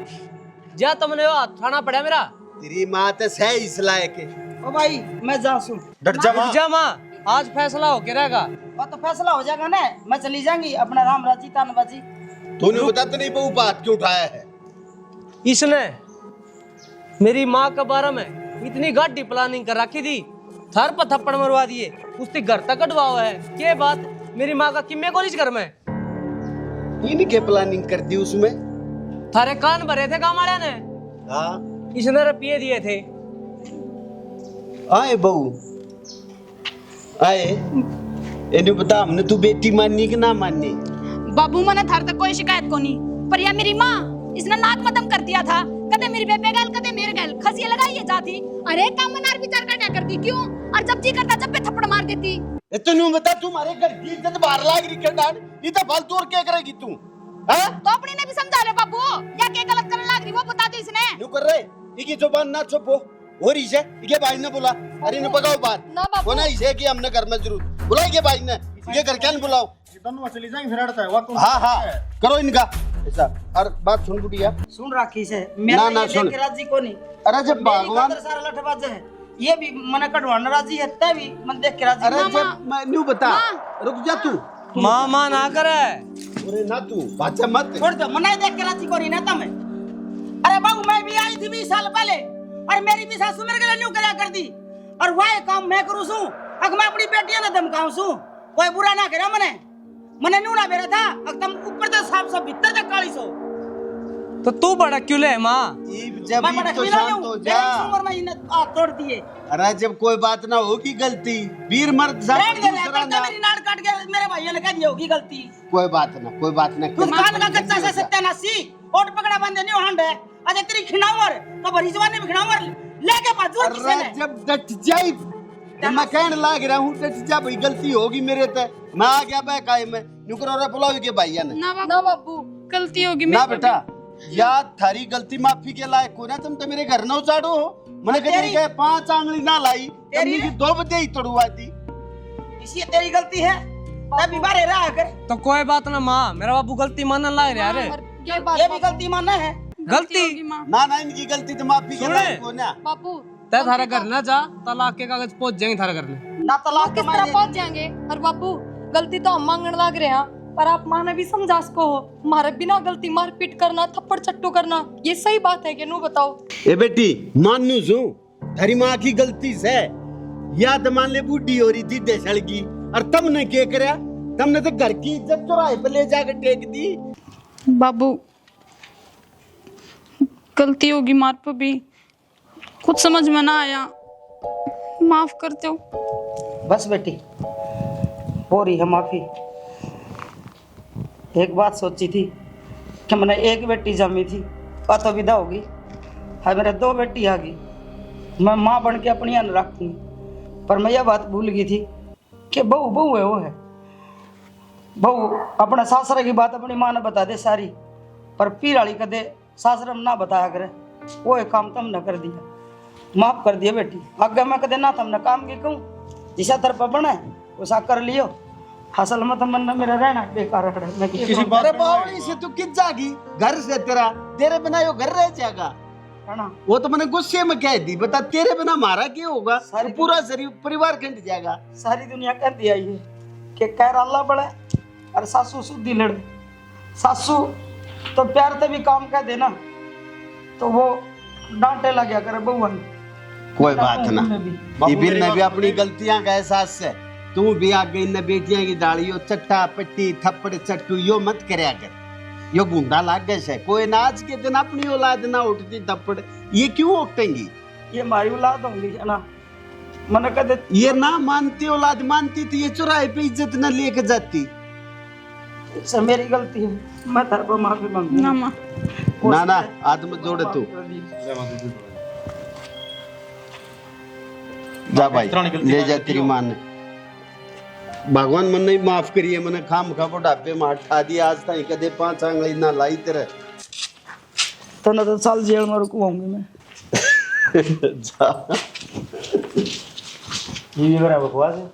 जा तुमने वो थाना पड़ा मेरा। तेरी माँ तो सही इस लायक है। ओ भाई मैं जासू। डट जा माँ। जा माँ, आज फैसला हो के रहेगा। और तो फैसला हो जाएगा ना, मैं चली जाऊंगी अपना राम राजी तान बाजी। तूने बता तो नहीं बहू बात क्यों उठाया है? इसने मेरी माँ के बारे में इतनी गाड़ी प्लानिंग कर रखी थी, थर पर थप्पड़ मरवा दिए, उसने घर तक कटवाओ है। के बात मेरी माँ का किम्मे कॉलेज घर में इनके प्लानिंग कर दी उसमें? थारे कान भरे थे काम वाले ने। हाँ इसने रुपये दिए थे। आए बहू आए, इन्हें बता हमने तू बेटी माननी कि ना माननी? बाबू मैंने थार तक कोई शिकायत को नहीं, पर यह मेरी माँ इसने नाक मदम कर दिया था। कदे मेरी बेबे गैल कदे मेरे गैल खसिया लगाई है जाती। अरे काम मनार विचार का क्या करती क्यों? और जब जी करता जब पे थप्पड़ मार देती। तू बता तुम्हारे घर की इज्जत बाहर लाग रही है डाल, ये तो फालतू और क्या करेगी तू? हाँ? तो अपनी ने भी समझा ले बाबू, या क्या गलत करने लग रही वो बता दे इसने। न्यू कर रहे इकी जुबान ना छुपो हो रही है। इके भाई ने बोला अरे ने पकाओ बात ना बाबू। वो ना इसे कि हमने घर में जरूर बुलाई के भाई ने ये घर क्या बुलाओ। चली जाएंगे फिर अड़ता है वक्त। हाँ हाँ करो इनका ऐसा। और बात सुन बुढ़िया, सुन राखी से ना, मेरा ना, ये सुन। लेके राजी को नहीं। अरे जब भगवान सारा लठबाज है, ये भी मने कटवाना राजी है, तय भी मन देख के राजी। अरे जब मैं न्यू बता रुक जा तू। माँ ना करे। अरे ना तू बाचा मत छोड़ दो, मना देख के राजी करी ना तमे। अरे बाबू मैं भी आई थी 20 साल पहले, और मेरी भी सासू मेरे के लिए न्यू करा कर दी, और वह काम मैं करूँ सू। अगर मैं अपनी बेटियां ना धमकाऊं सू, कोई बुरा ना करे मने न्यू ना बेरा था। अगर तुम ऊपर से साफ सब भीतर तक काली सो, तो तू बड़ा क्यों ले माँ? जब मैं बड़ा तो क्यों शांत हो जा। उम्र में इन्हें हाथ तोड़ दिए। अरे जब कोई बात ना होगी गलती वीर मर्द बैठ दे रहा करता मेरी नाड़ काट के मेरे भाइयों ने कह दिया होगी गलती। कोई बात ना कोई बात ना। तू कान का कच्चा से सत्यानाशी ओट पकड़ा बंदे नहीं हंड है। अरे तेरी खिनावर तो भरी जवानी में खिनावर लेके पाजूर किसे ने? जब डट जाई जब मैं कहने लाग रहा हूँ डट जा भाई गलती होगी मेरे ते मैं आ गया बे काय में नुकरो रे बुलाओ के भैया ने। ना बाबू गलती होगी ना बेटा या थारी गलती माफी के लायक हो ना तुम तो मेरे घर न उचाड़ो हो। मैंने कहीं कहे 5 आंगली ना लाई तेरी की 2 बजे ही तोड़वा दी। इसी तेरी गलती है तभी बारे रहा कर। तो कोई बात ना माँ, मेरा बाबू गलती मानने लग रहा है। ये भी गलती मानना है। गलती ना ना इनकी गलती तो माफी के लायक हो ना। बापू तय थारा घर ना जा, तलाक के कागज पहुंच जाएंगे थारा घर में। ना तलाक किस तरह पहुंच जाएंगे? और बापू गलती तो हम मांगने लग रहे हैं, पर आप माँ ने भी समझा सको हो। मारे बिना गलती मारपीट करना थप्पड़ चट्टू करना ये सही बात है कि नु बताओ? ए बेटी मानू सू थारी माँ की गलती से याद मान ले बूढ़ी हो रही थी देसड़ की और तुमने क्या करया? तुमने तो घर की इज्जत चौराहे पे ले जाकर टेक दी। बाबू गलती होगी मार पर भी, कुछ समझ में ना आया, माफ करते हो। बस बेटी हो रही है माफी। एक बात सोची थी कि मैंने एक बेटी जमी थी और तो विदा होगी, है मेरे 2 बेटी आ गई। मैं माँ बन के अपनी अन रखती, पर मैं यह बात भूल गई थी कि बहू बहू है, वो है बहू। अपने सासरे की बात अपनी माँ ने बता दे सारी, पर पीर वाली कदे सासरे में ना बताया करे। वो एक काम तुमने कर दिया, माफ कर दिया बेटी। आगे मैं कदे ना तुमने काम की कहूँ, जिसा तरफ बने वैसा कर लियो। असल में तो मन मेरा रहना बेकार है। मैं किसी बारे बावड़ी से तू किस जागी घर से, तेरे बिना यो घर रह जाएगा है ना। वो तो मैंने गुस्से में कह दी, बता तेरे बिना हमारा क्या होगा? सारी पूरा शरीर परिवार खंड जाएगा। सारी दुनिया कह दिया ये कि कैर अल्लाह बड़े और सासू सुधी लड़े। सासू तो प्यार से भी काम कह देना तो वो डांटे लग गया करे बउआ ने। कोई बात ना, इबिन ने भी अपनी गलतियां का एहसास है। तू भी आगे इन बेटियां की डालियो चट्टा पट्टी थप्पड़ चट्टू यो मत करया कर, यो गुंडा लाग गए से। कोई ना आज के दिन अपनी औलाद ना उठती थप्पड़, ये क्यों उठेंगी? ये हमारी औलाद होंगी है ना। मैंने कदे ये ना मानती औलाद मानती तो ये चौराहे पे इज्जत न लेके जाती। सब मेरी गलती है, मैं तेरे को माफी मांगू ना माँ। ना ना आदम जोड़े तू जा भाई, ले जा तेरी मां ने। भगवान मन नहीं माफ करिए, मैंने खाम खा बुढ़ापे में ठा दिया। आज तक कदे 5 आंगली ना लाई तेरे तो ना तो साल जेल में रुकवाऊंगी मैं। जा ये बराबर बकवास है।